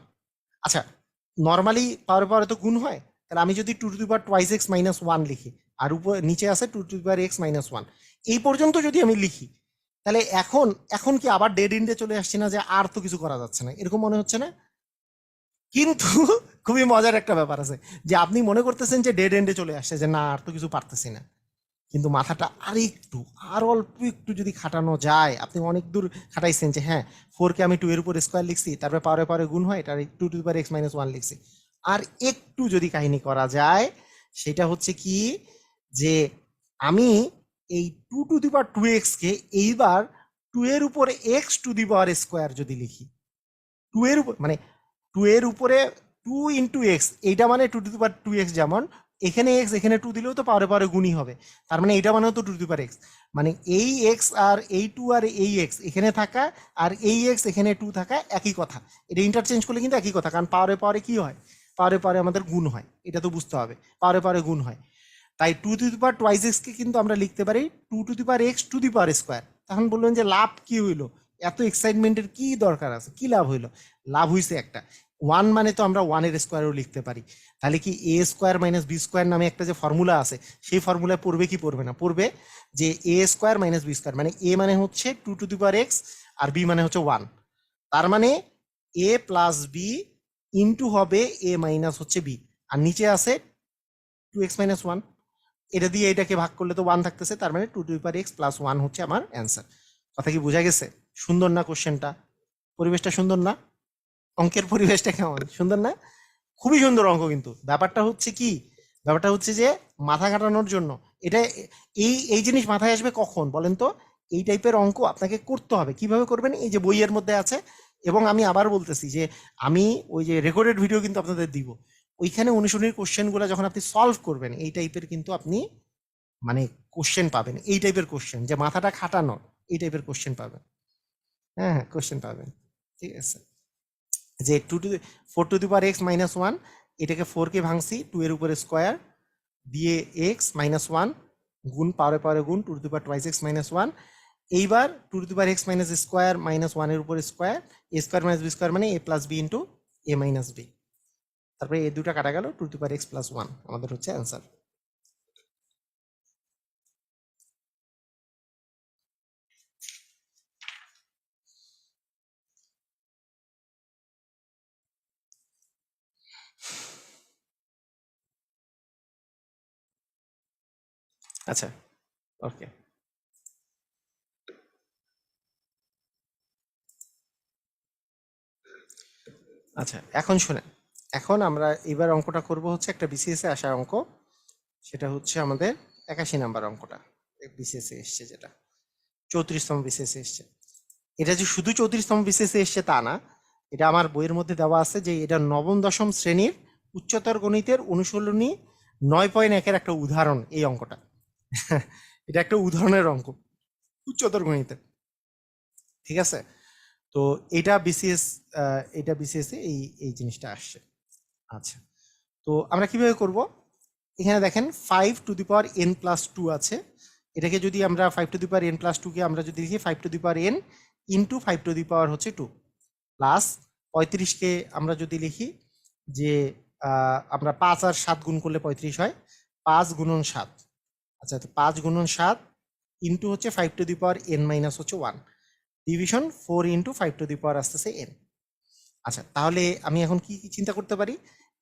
আচ্ছা, নর্মালি পাওয়ার পাওয়ারে তো গুণ হয়, তাহলে আমি যদি 2 টু দি পাওয়ার 2x - 1 লিখি, আর উপর নিচে আছে 2 টু দি পাওয়ার x - 1, এই পর্যন্ত যদি আমি লিখি, তাহলে এখন এখন কি আবার ডেড এন্ডে চলে আসছে না, যে আর তো কিছু করা যাচ্ছে না, এরকম মনে হচ্ছে না? কিন্তু খুবই মজার একটা ব্যাপার আছে, যে আপনি মনে করতেছেন যে ডেড এন্ডে চলে আসছে, যে না আর তো কিছু পারতেছি না। কিন্তু মাথাটা আর অল্প একটু যদি খাটানো যায়, আপনি অনেক দূর খাটাইছেন যে হ্যাঁ 4কে আমি 2 এর উপর স্কোয়ার লিখছি, তারপরে পাওয়ারে পাওয়ারে গুণ হয়, এটা 2 to the power x - 1 লিখছি। আর একটু যদি কাহিনী করা যায়, সেটা হচ্ছে কি যে আমি এই 2 to the power 2x কে এইবার 2 এর উপরে x⁴ যদি লিখি, 2 এর উপর মানে 2 এর উপরে 2 × x, এইটা মানে 2 to the power 2x, যেমন এখানে x এখানে 2 দিলেও তো পাওয়ারে পাওয়ারে গুণই হবে, তার মানে এইটা মানেও তো 2 to the power x, মানে এই x আর এই 2 আর এই x এখানে থাকা আর এই x এখানে 2 থাকা একই কথা। এটা ইন্টারচেঞ্জ করলে কিন্তু একই কথা, কারণ পাওয়ারে পাওয়ারে কি হয়, পাওয়ারে পাওয়ারে আমাদের গুণ হয়, এটা তো বুঝতে হবে, পাওয়ারে পাওয়ারে গুণ হয়। তাই 2 to the power 2x কে কিন্তু আমরা লিখতে পারি 2 to the power x⁴। তখন বললেন যে লাভ কি হইলো, এত এক্সাইটমেন্টের কি দরকার আছে, কি লাভ হইলো? লাভ হইছে একটা, 1 মানে তো আমরা 1 এর স্কোয়ারও লিখতে পারি। তাহলে কি a² - b² নামে একটা যে ফর্মুলা আছে, সেই ফর্মুলায় পড়বে কি পড়বে না? পড়বে যে a² - b², মানে a মানে হচ্ছে 2 to the power x R b মানে হচ্ছে 1, তার মানে a + b ইন্টু হবে a মাইনাস হচ্ছে b, আর নিচে আছে 2x - 1, এটা দিয়ে এটাকে ভাগ করলে তো 1 থাকতেছে, তার মানে 2 to the power x + 1 হচ্ছে আমার অ্যান্সার। কথা কি বোঝা গেছে? সুন্দর না কোশ্চেনটা? পরিবেশটা সুন্দর না? অঙ্কের পরিবেশটা কেমন সুন্দর না? খুবই সুন্দর অঙ্ক, কিন্তু ব্যাপারটা হচ্ছে কি, ব্যাপারটা হচ্ছে যে মাথা কাটানোর জন্য এটা, এই এই জিনিস মাথায় আসবে কখন বলেন তো? এই টাইপের অঙ্ক আপনাকে করতে হবে। কিভাবে করবেন? এই যে বইয়ের মধ্যে আছে, এবং আমি আবার বলতেছি যে আমি ওই যে রেকর্ডেড ভিডিও কিন্তু আপনাদের দিব, ওইখানে অনুশীলনীর কোশ্চেনগুলো যখন আপনি সলভ করবেন, এই টাইপের কিন্তু আপনি মানে কোশ্চেন পাবেন, এই টাইপের কোশ্চেন যে মাথাটা খাটানো, এই টাইপের কোশ্চেন পাবেন। হ্যাঁ হ্যাঁ, কোশ্চেন পাবেন, ঠিক আছে। যে 4 to the power x - 1, এটাকে 4কে ভাঙছি 2 এর উপরে স্কোয়ার দিয়ে x - 1 গুণ পাওয়ারে পাওয়ারে গুণ 2 to the power 2x - 1। এইবার 2 to the power x - square - 1 এর উপরে স্কোয়ার, a² - b² মানে a + b into a - b, তারপরে এই দুটা কাটা গেল, 2 to the power x + 1 আমাদের হচ্ছে অ্যান্সার। আচ্ছা, ওকে। আচ্ছা, এখন শুনেন, এখন আমরা এবার অঙ্কটা করব হচ্ছে একটা বিসিএস এ আসা অঙ্ক, সেটা হচ্ছে আমাদের 81 নাম্বার অঙ্কটা, বিসিএস এ এসছে, যেটা 34তম বিসিএস এ এসছে। এটা যে শুধু 34তম বিসিএস এ এসছে তা না, এটা আমার বইয়ের মধ্যে দেওয়া আছে যে এটা নবম দশম শ্রেণীর উচ্চতর গণিতের অনুশীলনী 9.1-এর একটা উদাহরণ এই অঙ্কটা। এটা একটা উদাহরণের অঙ্ক উচ্চতর গণিতের, ঠিক আছে। তো এটা বিসিএস, এটা বিসিএস এ এই এই জিনিসটা আসছে। আচ্ছা, তো আমরা কিভাবে করব? এখানে দেখেন 5 to the power n + 2 আছে, এটাকে যদি আমরা 5 to the power n + 2 কে আমরা যদি লিখি 5 to the power n into 5 to the power হচ্ছে 2, প্লাস 35কে আমরা যদি লিখি যে আমরা 5 আর 7 গুণ করলে 35 হয়, 5 × 7, আচ্ছা তো 5 × 7 ইন্টু হচ্ছে 5 to the power n - হচ্ছে 1, ডিভিশন 4 × 5 to the power আসতেছে n। আচ্ছা, তাহলে আমি এখন কি কি চিন্তা করতে পারি?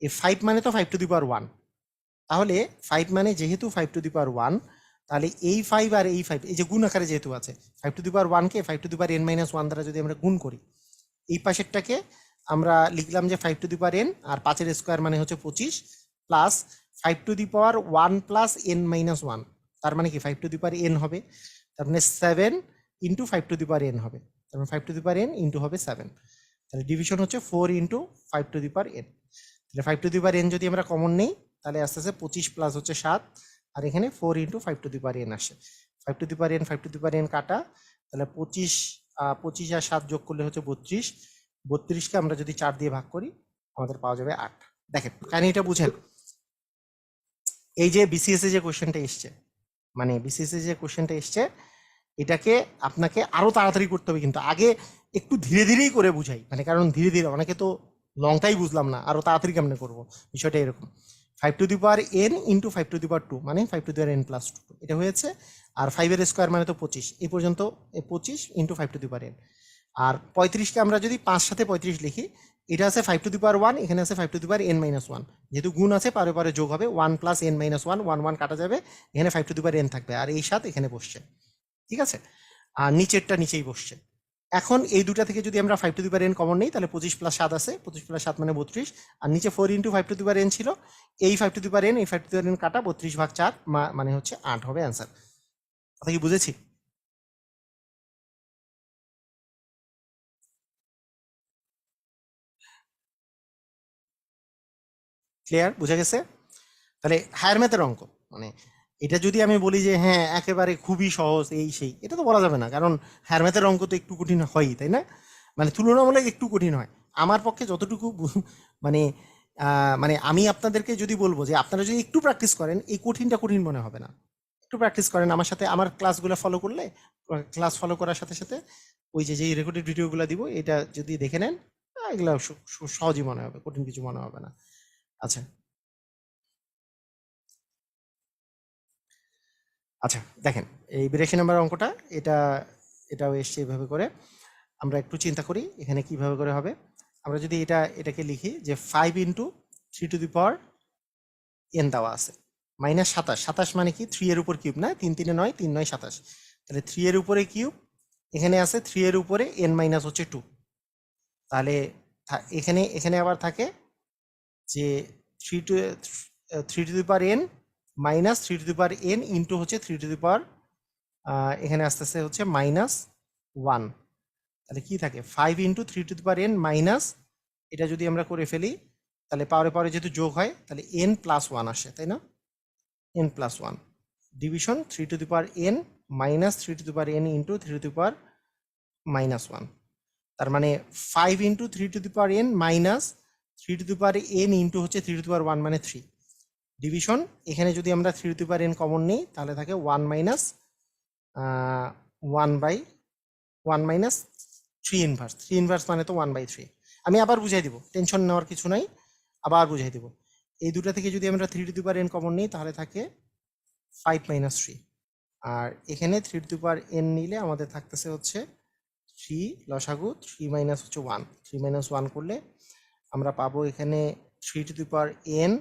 এই 5 মানে তো 5 to the power 1, তাহলে 5 মানে যেহেতু 5 to the power 1, তাহলে এই 5 আর এই 5 এই যে গুণ আকারে যেহেতু আছে, 5 to the power 1 K 5 to the power n - 1 দ্বারা যদি আমরা গুণ করি, এই পাশেরটাকে আমরা লিখলাম যে 5 to the power n, আর 5 এর স্কোয়ার মানে হচ্ছে 25, plus 5 to the power 1 + n - 1, তার মানে কি 5 to the power n হবে, তার মানে 7 × 5 to the power n হবে, তার মানে 5 to the power n into হবে 7, তাহলে ডিভিশন হচ্ছে 4 × 5 to the power n। তাহলে 5 to the power n যদি আমরা কমন নেই, তাহলে আস্তে আস্তে 25 প্লাস হচ্ছে 7, আর এখানে 4 × 5 to the power n আসে, 5 to the power n 5 to the power n কাটা, তাহলে 25 25 আর 7 যোগ করলে হচ্ছে 32, 32কে আমরা যদি 4 দিয়ে ভাগ করি আমাদের পাওয়া যাবে 8। দেখেন কাহিনীটা বুঝেন, এই যে বিসিএস এ যে কোশ্চেনটা এসছে, মানে বিসিএস এ যে কোশ্চেনটা এসছে, এটাকে আপনাকে আরো তাড়াতাড়ি করতে হবে, কিন্তু আগে একটু ধীরে ধীরেই করে বুঝাই, মানে কারণ ধীরে ধীরে অনেকে তো লংটাই বুঝলাম না, আরো তাড়াতাড়ি কেমনে করবো, বিষয়টা এরকম। 5 to the power n into 5 to the power 2 মানে 5 to the power n + 2, এটা হয়েছে। আর 5 এর স্কোয়ার মানে তো 25, এই পর্যন্ত 25 × 5 to the power n। আর 35কে আমরা যদি 5 সাথে 35 লিখি, এটা আছে 5 টু দি পাওয়ার 1, এখানে আছে 5 two the power n minus 1। যেহেতু গুণ আছে পারে পারে যোগ হবে, 1 প্লাস n মাইনাস 1, 1 1 কাটা যাবে, এখানে 5 টু দি পাওয়ার n থাকবে, আর এই 7 এখানে বসছে। ঠিক আছে, আর নিচেরটা নিচেই বসছে। এখন এই দুটা থেকে যদি আমরা 5 two the power n common নেই, তাহলে 25 প্লাস 7 আছে, 25 প্লাস 7 মানে 32, আর নিচে 4 into 5 two the power n ছিল, এই 5 টু দি পাওয়ার n, এই 5 টু দি পাওয়ার n কাটা 32 ভাগ 4 মানে হচ্ছে 8 হবে অ্যান্সার। কথা কি বুঝেছি? ক্লিয়ার, বুঝা গেছে? তাহলে হায়ার ম্যাথের অঙ্ক মানে এটা যদি আমি বলি যে হ্যাঁ একেবারে খুবই সহজ এই সেই, এটা তো বলা যাবে না, কারণ হায়ার ম্যাথের অঙ্ক তো একটু কঠিন হয়ই, তাই না? মানে তুলনামূলক একটু কঠিন হয়। আমার পক্ষে যতটুকু মানে মানে আমি আপনাদেরকে যদি বলবো যে আপনারা যদি একটু প্র্যাকটিস করেন, এই কঠিনটা কঠিন মনে হবে না। একটু প্র্যাকটিস করেন আমার সাথে, আমার ক্লাসগুলো ফলো করলে, ক্লাস ফলো করার সাথে সাথে ওই যে যেই রেকর্ডেড ভিডিওগুলো দিব এটা যদি দেখে নেন, এগুলো সহজই মনে হবে, কঠিন কিছু মনে হবে না। আচ্ছা আচ্ছা, দেখেন এই 82 নম্বর অঙ্কটা, এটাও এসছে এইভাবে করে। আমরা একটু চিন্তা করি এখানে কিভাবে করে হবে। আমরা যদি এটাকে লিখি যে 5 into 3 to the power n দেওয়া আছে, মাইনাস 27, 27 মানে কি 3 এর উপর কিউব, না 3 3 9, 3 9 27, তাহলে 3 এর উপরে কিউব, এখানে আছে 3 এর উপরে n মাইনাস হচ্ছে 2, তাহলে এখানে এখানে আবার থাকে যে 3 to the power n minus 3 to the power n into হচ্ছে 3 টু দি পাওয়ার, এখানে আসতেছে হচ্ছে মাইনাস 1, তাহলে কি থাকে 5 into 3 to the power n minus, এটা যদি আমরা করে ফেলি তাহলে পাওয়ারে পাওয়ারে যেহেতু যোগ হয় তাহলে n প্লাস 1 আসে, তাই না? n plus 1 division 3 to the power n minus 3 to the power n into 3 to the power minus 1, তার মানে 5 into 3 to the power n minus 3 to the power n into হচ্ছে 3 টু দি পাওয়ার 1 মানে 3, division এখানে যদি আমরা 3 to the power n common নিই তাহলে থাকে 1 minus 1 by 1 minus 3 inverse, 3 inverse মানে তো 1/3। আমি আবার বুঝাই দিব, টেনশন নেওয়ার কিছু নাই, আবার বুঝাই দিব। এই দুটা থেকে যদি আমরা 3 to the power n common নিই তাহলে থাকে 5 মাইনাস 3, আর এখানে 3 টু দি পাওয়ার n নিলে আমাদের থাকতেছে হচ্ছে 3 লসাগু, 3 মাইনাস হচ্ছে 1, 3 মাইনাস 1 করলে আমরা পাবো এখানে 3 to the power n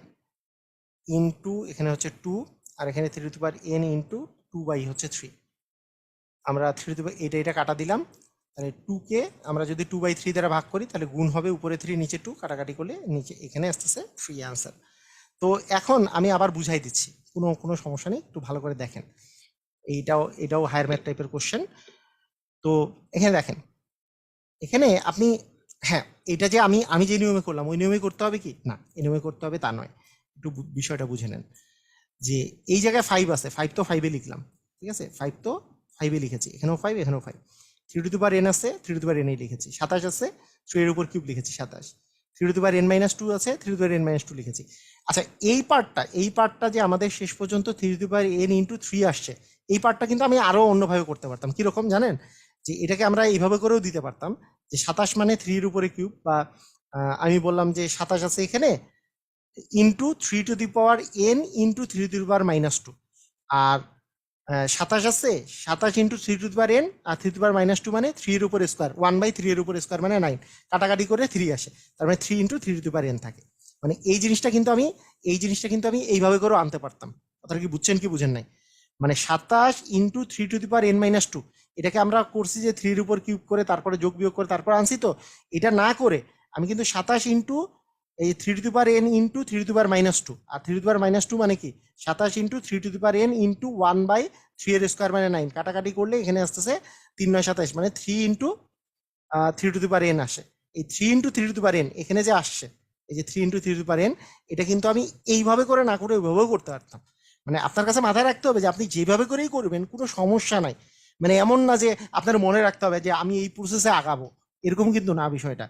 into এখানে হচ্ছে 2, আর এখানে 3 to the power n into 2 by হচ্ছে 3। আমরা 3 টু দি পাওয়ার এটা কাটা দিলাম, তাহলে 2কে আমরা যদি 2/3 দ্বারা ভাগ করি তাহলে গুণ হবে, উপরে 3 নিচে 2, কাটাকাটি করলে নিচে এখানে আসতেছে 3 আনসার। তো এখন আমি আবার বুঝাই দিচ্ছি, কোনো সমস্যা নেই, একটু ভালো করে দেখেন। এটাও হায়ার ম্যাথ টাইপের কোশ্চেন। তো এখানে দেখেন, এখানে আপনি, হ্যাঁ এটা যে আমি যে নিয়মে করলাম ওই নিয়মে করতে হবে কি না, এই নিয়মে করতে হবে তা নয়, একটু বিষয়টা বুঝে নেন। যে এই জায়গায় 5 আছে, 5 তো 5-এ লিখলাম, ঠিক আছে, 5 তো 5-এ লিখেছি, এখানেও 5 এখানেও 5, 3 টু দি পাওয়ার n আছে, 3 টু দি পাওয়ার n এই লিখেছি, 27 আছে, 3 এর উপর কিউব লিখেছি 27, 3 to the power n minus 2 আছে, 3 to the power n minus 2 লিখেছি। আচ্ছা এই পার্টটা যে আমাদের শেষ পর্যন্ত 3 to the power n into 3 আসছে, এই পার্টটা কিন্তু আমি আরো অন্যভাবে করতে পারতাম। কিরকম জানেন, যে এটাকে আমরা এইভাবে করেও দিতে পারতাম যে 27 মানে 3 এর উপরে কিউব, বা আমি বললাম যে 27 আছে এখানে into 3 to the power n into 3 to the power minus 2, আর 27 আছে 27 into 3 to the power n, আর 3 টু দি পাওয়ার মাইনাস 2 মানে 3 এর উপর স্কোয়ার, 1/3 এর উপর স্কোয়ার মানে 9, কাটাকাটি করে 3 আসে, তার মানে 3 into 3 to the power n থাকে। মানে এই জিনিসটা কিন্তু আমি এইভাবে করেও আনতে পারতাম। কথাটা কি বুঝছেন কি বুঝেন নাই? মানে 27 into 3 to the power n minus 2, এটাকে আমরা করছি যে 3 এর উপর কিউব করে তারপরে যোগ বিয়োগ করে তারপর আনছি, তো এটা না করে আমি কিন্তু 27 ইন্টু এই 3 to the power n into 3 to the power minus 2, আর 3 টু দি পাওয়ার মাইনাস 2 মানে কি 27 into 3 to the power n into 1/3 এর স্কোয়ার মানে 9, কাটাকাটি করলে এখানে আসতেছে 3 9 27, মানে 3 into 3 to the power n আসে। এই 3 into 3 to the power n এখানে যে আসছে, এই যে 3 into 3 to the power n, এটা কিন্তু আমি এইভাবে করে না করে ওইভাবেও করতে পারতাম। মানে আপনার কাছে মাথায় রাখতে হবে যে আপনি যেভাবে করেই করবেন কোনো সমস্যা নাই, মানে এমন না যে আপনার মনে রাখতে হবে যে আমি এই প্রসেসে আগাবো, এরকম কিন্তু না বিষয়টা।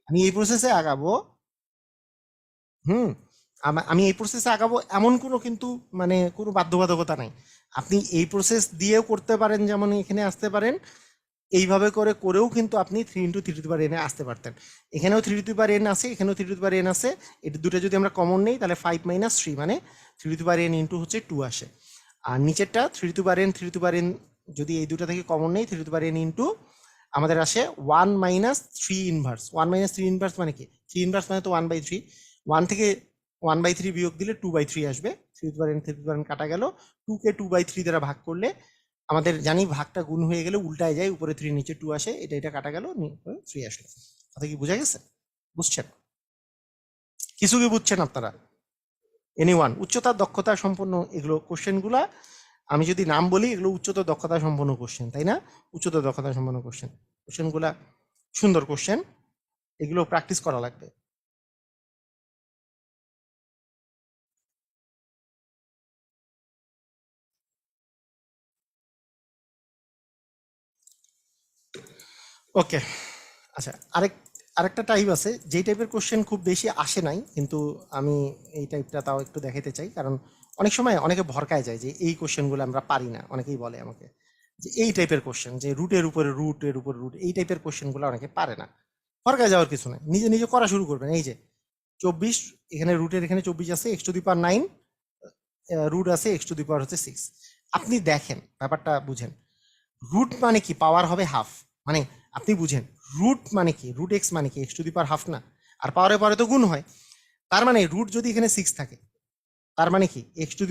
আমি এই প্রসেসে আগাবো, হুম, আমি এই প্রসেসে আগাবো এমন কোনো কিন্তু মানে কোনো বাধ্যবাধকতা নাই। আপনি এই প্রসেস দিয়েও করতে পারেন, যেমন এখানে আসতে পারেন, এইভাবে করেও কিন্তু আপনি 3 into 3 to the power n আসতে পারতেন। এখানেও 3 টু দি পাওয়ার n আছে, এখানেও 3 টু দি পাওয়ার n আছে, এটা দুটো যদি আমরা কমন নেই তাহলে 5 মাইনাস 3 মানে 3 to the power n into হচ্ছে 2 আসে, আর নিচেরটা 3 to the power n, 3 to the power n যদি এই দুটো থেকে কমন নেই 3 to the power n into আমাদের আসে 1 মাইনাস 3 ইনভার্স। 1 মাইনাস 3 ইনভার্স মানে কি? 3 ইনভার্স মানে তো 1/3। 1 থেকে 1/3 বিয়োগ দিলে 2/3 আসবে। 3 কাটা গেল। 2 কে 2/3 দ্বারা ভাগ করলে আমাদের জানি ভাগটা গুণ হয়ে গেলে উল্টায় যায়, উপরে 3 নিচে 2 আসে, এটা কাটা গেল, 3 আসলো। কথা কি বোঝা গেছে? বুঝছেন? কিছু কি বুঝছেন আপনারা? এনিওয়ান? উচ্চতার দক্ষতা সম্পন্ন এগুলো কোশ্চেনগুলা আমি যদি নাম বলি, এগুলো উচ্চতর দক্ষতা সম্পন্ন কোশ্চেন, তাই না? উচ্চতর দক্ষতা সম্পন্ন কোশ্চেনগুলা সুন্দর কোশ্চেন, এগুলো প্র্যাকটিস করা লাগবে। ওকে, আচ্ছা, আরেকটা টাইপ আছে, যেই টাইপের কোশ্চেন খুব বেশি আসে নাই, কিন্তু আমি এই টাইপটা তাও একটু দেখাতে চাই, কারণ অনেক সময় অনেকে ভরকায় যায় যে এই কোশ্চেনগুলো আমরা পারি না। অনেকেই বলে আমাকে যে এই টাইপের কোশ্চেন, যে রুটের উপরে রুট, এই টাইপের কোশ্চেনগুলো অনেকে পারে না। ভরকায় যাওয়ার কিছু নাই, নিজে নিজে করা শুরু করবেন। এই যে 24, এখানে রুটের এখানে 24 আছে, x⁴ 9, রুট আছে x⁴ 6। আপনি দেখেন, ব্যাপারটা বুঝেন। রুট মানে কি? পাওয়ার হবে হাফ। মানে আপনি বুঝেন, রুট মানে কি? রুট এক্স মানে কি? x⁴ হাফ না? আর পাওয়ারে পরে তো গুণ হয়। তার মানে রুট যদি এখানে 6 থাকে, তার মানে কি x⁴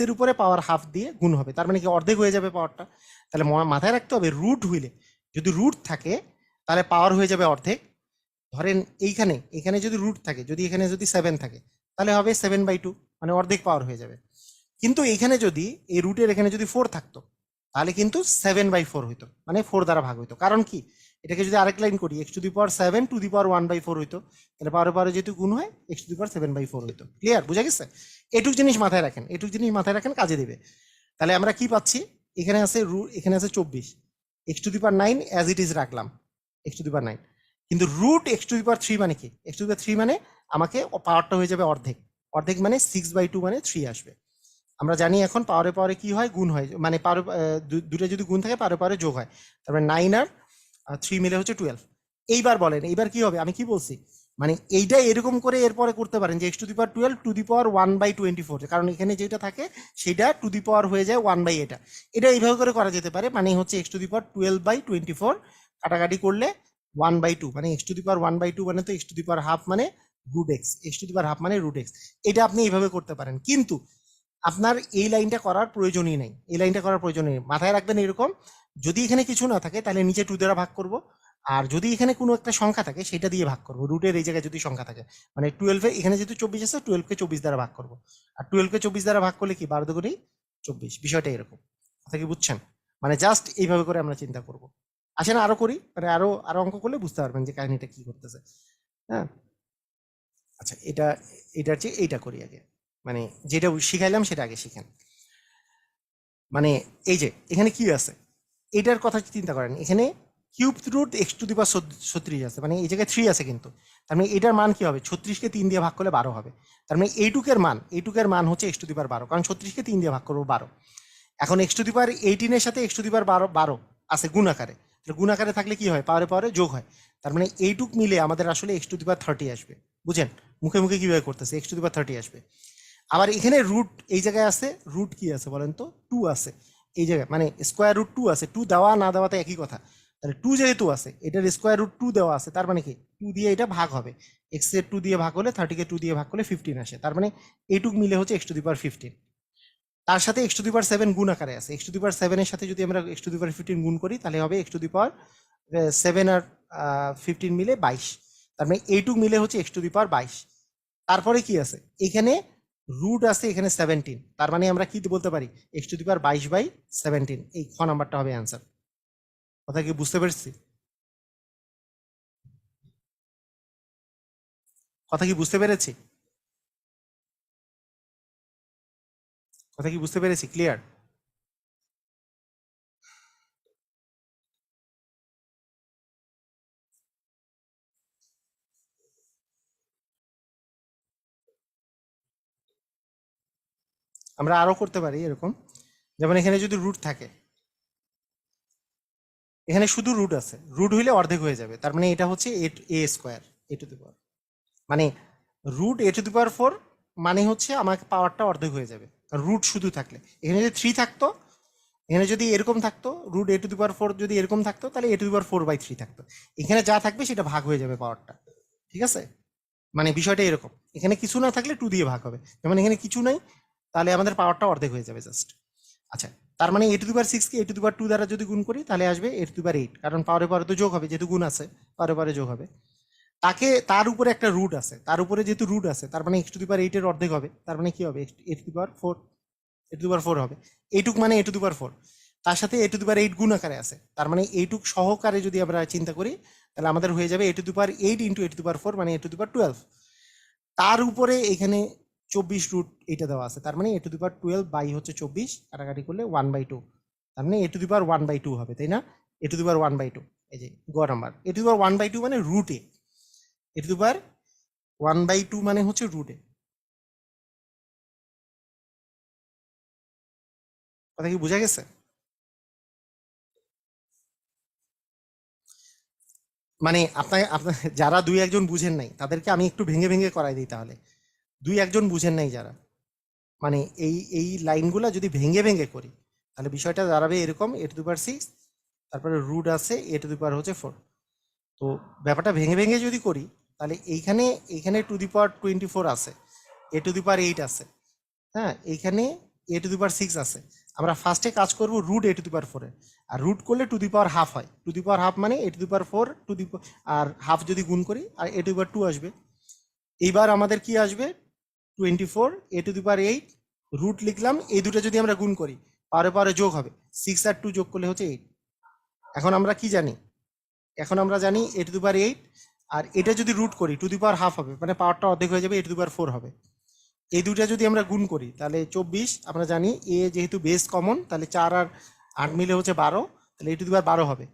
এর উপরে পাওয়ার হাফ দিয়ে গুণ হবে, তার মানে কি অর্ধেক হয়ে যাবে পাওয়ারটা। তাহলে মাথায় রাখতে হবে, রুট হইলে, যদি রুট থাকে তাহলে পাওয়ার হয়ে যাবে অর্ধেক। ধরেন এখানে যদি রুট থাকে, যদি এখানে যদি 7 থাকে, তাহলে হবে 7/2, মানে অর্ধেক পাওয়ার হয়ে যাবে। কিন্তু এখানে যদি এই রুটের এখানে যদি 4 থাকতো, তাহলে কিন্তু 7/4 হইতো, মানে 4 দ্বারা ভাগ হইতো। কারণ কি? এটাকে যদি আরেক লাইন করি, x⁴ 1/4 হইতো, তাহলে পাওয়ারে পাওয়ারে যেহেতু গুণ হয়, x⁴ 7/4 হইতো। ক্লিয়ার? বুঝা গেছে? এটুক জিনিস মাথায় রাখেন, কাজে দিবে। তাহলে আমরা কি পাচ্ছি? এখানে আছে এখানে আছে 24, x⁴ 9 অ্যাজ ইট ইজ রাখলাম, x⁴ 9। কিন্তু রুট x⁴ মানে কি? x⁴ মানে আমাকে পাওয়ারটা হয়ে যাবে অর্ধেক। অর্ধেক মানে 6/2, মানে 3 আসবে। আমরা জানি এখন পাওয়ারে পাওয়ারে কি হয়? গুণ হয়। মানে পাওয়ারে দুটো যদি গুণ থাকে, পাওয়ারে পাওয়ারে যোগ হয়। তারপরে 9 আর 3 মিলে হচ্ছে 12। এইবার বলেন, এইবার কি হবে? আমি কি বলছি? মানে এইটা এরকম করে এরপরে করতে পারেন যে x⁴ 12 1/24, কারণ এখানে যেটা থাকে সেটা টু দি পাওয়ার হয়ে যায় 1 বাই এটা। এটা এইভাবে করে করা যেতে পারে, মানে হচ্ছে x⁴ 12/24 কাটাকাটি করলে 1/2, মানে x⁴ 1/2 মানে তো x⁴ হাফ মানে রুট এক্স, x⁴ হাফ মানে রুট এক্স। এটা আপনি এইভাবে করতে পারেন, কিন্তু আপনার এই লাইনটা করার প্রয়োজনই নেই। মাথায় রাখবেন এরকম, যদি এখানে কিছু না থাকে তাহলে নিচে 2 দ্বারা ভাগ করব, আর যদি এখানে কোনো একটা সংখ্যা থাকে সেটা দিয়ে ভাগ করব। রুটের এই জায়গায় যদি সংখ্যা থাকে, মানে 12 এখানে যেহেতু 24 আছে, 12কে 24 দ্বারা ভাগ করব। আর 12কে 24 দ্বারা ভাগ করলে কি? 12 দুগুণে 24। বিষয়টা এরকম। কথা কি বুঝছেন? মানে জাস্ট এইভাবে করে আমরা চিন্তা করব। আসেন আরো করি, মানে আরো আরো অঙ্ক করলে বুঝতে পারবেন যে কাহিনীটা কি করতেছে। হ্যাঁ, আচ্ছা, এটার চেয়ে এইটা করি আগে, মানে যেটা শিখাইলাম সেটা আগে শিখেন। মানে এই যে এখানে কি আছে, এটার কথা চিন্তা করেন। এখানে কিউব রুট x⁴ আছে, মানে এই জায়গায় 3 আছে, কিন্তু তার মানে এটার মান কি হবে? 36কে 3 দিয়ে ভাগ করলে 12 হবে। তার মানে এইটুকের মান হচ্ছে x⁴ 12, কারণ 36কে 3 দিয়ে ভাগ করবো 12। এখন x⁴18 এর সাথে x⁴ 12 আছে গুণ আকারে, গুণ আকারে থাকলে কি হয়? পাওয়ারে পাওয়ারে যোগ হয়। তার মানে এইটুক মিলে আমাদের আসলে x⁴ 30 আসবে। বুঝেন? মুখে মুখে কিভাবে করতেছে? x⁴ 30 আসবে। আবার এখানে রুট এই জায়গায় আছে, রুট কি আছে বলেন তো? 2 আছে এই জায়গায়, মানে স্কোয়ার রুট 2 আছে। 2 দেওয়া না দেওয়াতে একই কথা। তাহলে 2 যেহেতু আছে, এটার স্কোয়ার রুট 2 দেওয়া আছে, তার মানে কি 2 দিয়ে এটা ভাগ হবে। এক্স এর 2 দিয়ে ভাগ হলে 30কে 2 দিয়ে ভাগ করলে 15 আসে। তার মানে এইটুক মিলে হচ্ছে x⁴ 15। তার সাথে x⁴ 7 গুণ আকারে আছে। x⁴ 7 এর সাথে যদি আমরা x⁴ 15 গুণ করি, তাহলে হবে x⁴ 7 আর 15 মিলে 22। তার মানে এইটুক মিলে হচ্ছে x⁴ 22। তারপরে কি আছে? এখানে রুট আছে, এখানে 17। তার মানে আমরা কি বলতে পারি? x⁴ 22/17। এই খ নাম্বারটা হবে অ্যান্সার। কথা কি বুঝতে পেরেছি? কথা কি বুঝতে পেরেছি? কথা কি বুঝতে পেরেছি? ক্লিয়ার? আমরা আরো করতে পারি এরকম, যেমন এখানে যদি রুট থাকে, এখানে শুধু রুট আছে, রুট হইলে অর্ধেক হয়ে যাবে। তার মানে এটা হচ্ছে এ স্কোয়ার, এ টু দি পাওয়ার, মানে রুট a⁴ মানে হচ্ছে আমাকে পাওয়ারটা অর্ধেক হয়ে যাবে রুট শুধু থাকলে। এখানে যদি 3 থাকতো, এখানে যদি এরকম থাকতো রুট a⁴ যদি এরকম থাকতো তাহলে a⁴/3 থাকতো। এখানে যা থাকবে সেটা ভাগ হয়ে যাবে পাওয়ারটা, ঠিক আছে? মানে বিষয়টা এরকম, এখানে কিছু না থাকলে 2 দিয়ে ভাগ হবে, যেমন এখানে কিছু নাই তাহলে আমাদের পাওয়ারটা অর্ধেক হয়ে যাবে জাস্ট। আচ্ছা, তার মানে a⁴ কে a⁴ দ্বারা যদি গুণ করি তাহলে আসবে a⁴, কারণ পাওয়ারে পাওয়ারে তো যোগ হবে, যেহেতু গুণ আছে পাওয়ারে পাওয়ারে যোগ হবে। তার উপরে একটা রুট আছে, তার উপরে যেহেতু রুট আছে তার মানে x⁴ এর অর্ধেক হবে, তার মানে কি হবে a⁴ হবে। এইটুক মানে a⁴, তার সাথে a⁴ গুণ আকারে আছে, তার মানে এইটুক সহকারে যদি আমরা চিন্তা করি তাহলে আমাদের হয়ে যাবে a⁴ ইন্টু a⁴, মানে a⁴12। তার উপরে এখানে 24 রুট এটা দেওয়া আছে, তার মানে a⁴12 বাই হচ্ছে 24, কাটাকাটি করলে 1/2, তার মানে a⁴1/2 হবে, তাই না? a⁴1/2, এই যে গ নাম্বার, a⁴1/2 মানে রুটে, a⁴1/2 মানে হচ্ছে রুটে। কথা কি বোঝা গেছে? মানে আপনার যারা 2-1 বুঝেন নাই তাদেরকে আমি একটু ভেঙে ভেঙে করাই দিই, তাহলে 2-1 বুঝেন নাই যারা, মানে এই লাইনগুলা যদি ভেঙে ভেঙে করি তাহলে বিষয়টা দাঁড়াবে এরকম, a⁴6, তারপরে রুট আছে a⁴4। তো ব্যাপারটা ভেঙে ভেঙে যদি করি তাহলে এইখানে টু দি পাওয়ার 24 আছে, a⁴8 আছে, হ্যাঁ, এইখানে a⁴6 আছে। আমরা ফার্স্টে কাজ করব রুট a⁴4 এর, আর রুট করলে টু দি পাওয়ার 1/2 হয়, টু দি পাওয়ার 1/2 মানে a⁴4 আর হাফ যদি গুণ করি আর a⁴2 আসবে। এইবার আমাদের কি আসবে 24 a⁴8, রুট লিখলাম, এই দুটো যদি আমরা গুণ করি পাওয়ারে পাওয়ারে যোগ হবে, 6 আর 2 যোগ করলে হচ্ছে 8। এখন আমরা কি জানি, এখন আমরা জানি a⁴8, আর এটা যদি রুট করি টু দি পাওয়ার 1/2 হবে, মানে পাওয়ারটা অর্ধেক হয়ে যাবে, a⁴4 হবে। এই দুইটা যদি আমরা গুণ করি তাহলে 24, আমরা জানি এ যেহেতু বেস কমন তাহলে 4 আর 8 মিলে হচ্ছে 12, তাহলে a⁴12 হবে।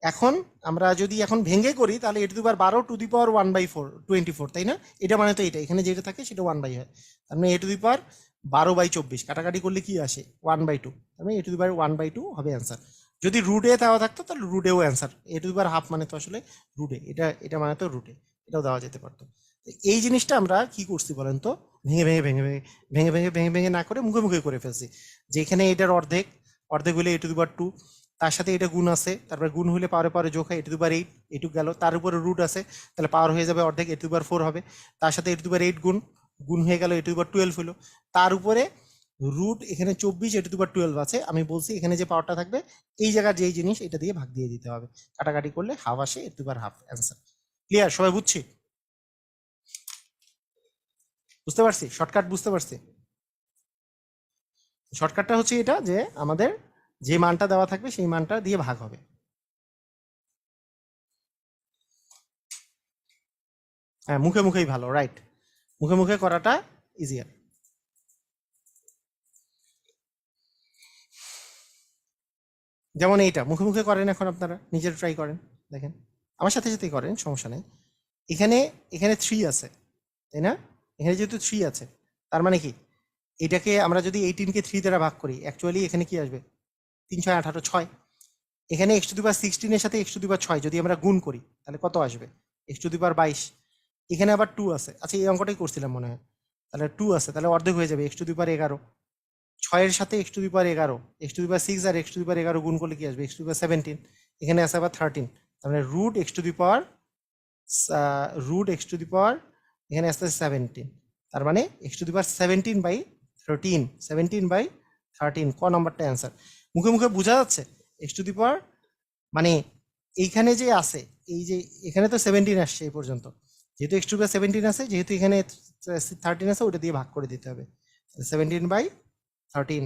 এখন আমরা যদি এখন ভেঙে করি তাহলে a⁴12 টু দি পাওয়ার 1/4 24, তাই না? এটা মানে তো এটা এখানে যেটা থাকে সেটা 1/, হয়, তার মানে a⁴12/24, কাটাকাটি করলে কি আসে 1/2, তার মানে a⁴1/2 হবে অ্যান্সার। যদি রুটে দেওয়া থাকতো তাহলে রুটেও অ্যান্সার, a⁴1/2 মানে তো আসলে রুটে, এটা মানে তো রুটে, এটাও দেওয়া যেতে পারতো। এই জিনিসটা আমরা কি করছি বলেন তো, ভেঙে ভেঙে ভেঙে ভেঙে ভেঙে ভেঙে ভেঙে ভেঙে না করে মুখে মুখে করে ফেলছি, যে এখানে এটার অর্ধেক, অর্ধেক হলে a⁴2, তার সাথে এটা গুণ আছে, তারপরে গুণ হলে পাওয়ারে পাওয়ারে যোগ হয় a⁴8, এটুক গেল, তার উপরে রুট আছে তাহলে পাওয়ার হয়ে যাবে অর্ধেক, a⁴4 হবে, তার সাথে a⁴8 গুণ, গুণ হয়ে গেল a⁴12 হলো, তার উপরে রুট এখানে 24 a⁴12 আছে, আমি বলছি এখানে যে পাওয়ারটা থাকবে এই জায়গার যেই জিনিস এটা দিয়ে ভাগ দিয়ে দিতে হবে, কাটাকাটি করলে হাফ আসে, a⁴1/2 অ্যান্সার। ক্লিয়ার? সবাই বুঝছি? বুঝতে পারছি? শর্টকাট বুঝতে পারছি? শর্টকাটটা হচ্ছে এটা, যে আমাদের যে মানটা দেওয়া থাকবে সেই মানটা দিয়ে ভাগ হবে। হ্যাঁ, মুখে মুখেই ভালো, রাইট, মুখে মুখে করাটা ইজিয়ার। যেমন এইটা মুখে মুখে করেন, এখন আপনারা নিজের ট্রাই করেন, দেখেন আমার সাথে সাথেই করেন, সমস্যা নেই। এখানে এখানে 3 আছে, তাই না? এখানে যেহেতু 3 আছে তার মানে কি, এটাকে আমরা যদি 18 কে 3 দ্বারা ভাগ করি, অ্যাকচুয়ালি এখানে কি আসবে 3 6 18 6। এখানে x⁴16 এর সাথে x⁴6 যদি আমরা গুণ করি তাহলে কত আসবে, x⁴22। এখানে আবার 2 আছে, আচ্ছা এই অঙ্কটাই করছিলাম মনে হয়, তাহলে 2 আছে, তাহলে অর্ধেক হয়ে যাবে x⁴11, 6 এর সাথে x⁴11, x⁴6 আর x⁴11 গুণ করলে কি আসবে x⁴17, এখানে আছে আবার 13, তাহলে রুট x⁴, এখানে আসতে 17, তার মানে x⁴17/13, 17/13, ক নাম্বারটা অ্যান্সার? মুখে মুখে বোঝা যাচ্ছে x⁴, মানে এইখানে যে আছে, এই যে এখানে তো 17 আসছে এই পর্যন্ত, যেহেতু x⁴17 আছে, যেহেতু এখানে 13 আছে, ওটা দিয়ে ভাগ করে দিতে হবে, 17/13।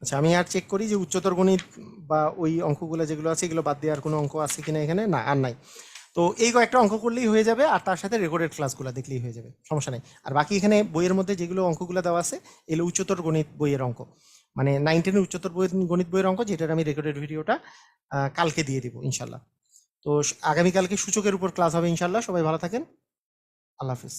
আচ্ছা, আমি আর চেক করি যে উচ্চতর গণিত বা ওই অঙ্কগুলো যেগুলো আছে এগুলো বাদ দিয়ে আর কোনো অঙ্ক আছে কিনা এখানে, না আর নাই। তো এই কয়েকটা অঙ্ক করলেই হয়ে যাবে, আর তার সাথে রেকর্ডেড ক্লাসগুলো দেখলেই হয়ে যাবে, সমস্যা নেই। আর বাকি এখানে বইয়ের মধ্যে যেগুলো অঙ্কগুলো দেওয়া আছে এগুলো উচ্চতর গণিত বইয়ের অঙ্ক, মানে 9 10 উচ্চতর গণিত বইয়ের অঙ্ক, যেটার আমি রেকর্ডেড ভিডিওটা কালকে দিয়ে দিব ইনশাল্লাহ। তো আগামীকালকে সূচকের উপর ক্লাস হবে ইনশাল্লাহ। সবাই ভালো থাকেন, আল্লাহ হাফিজ।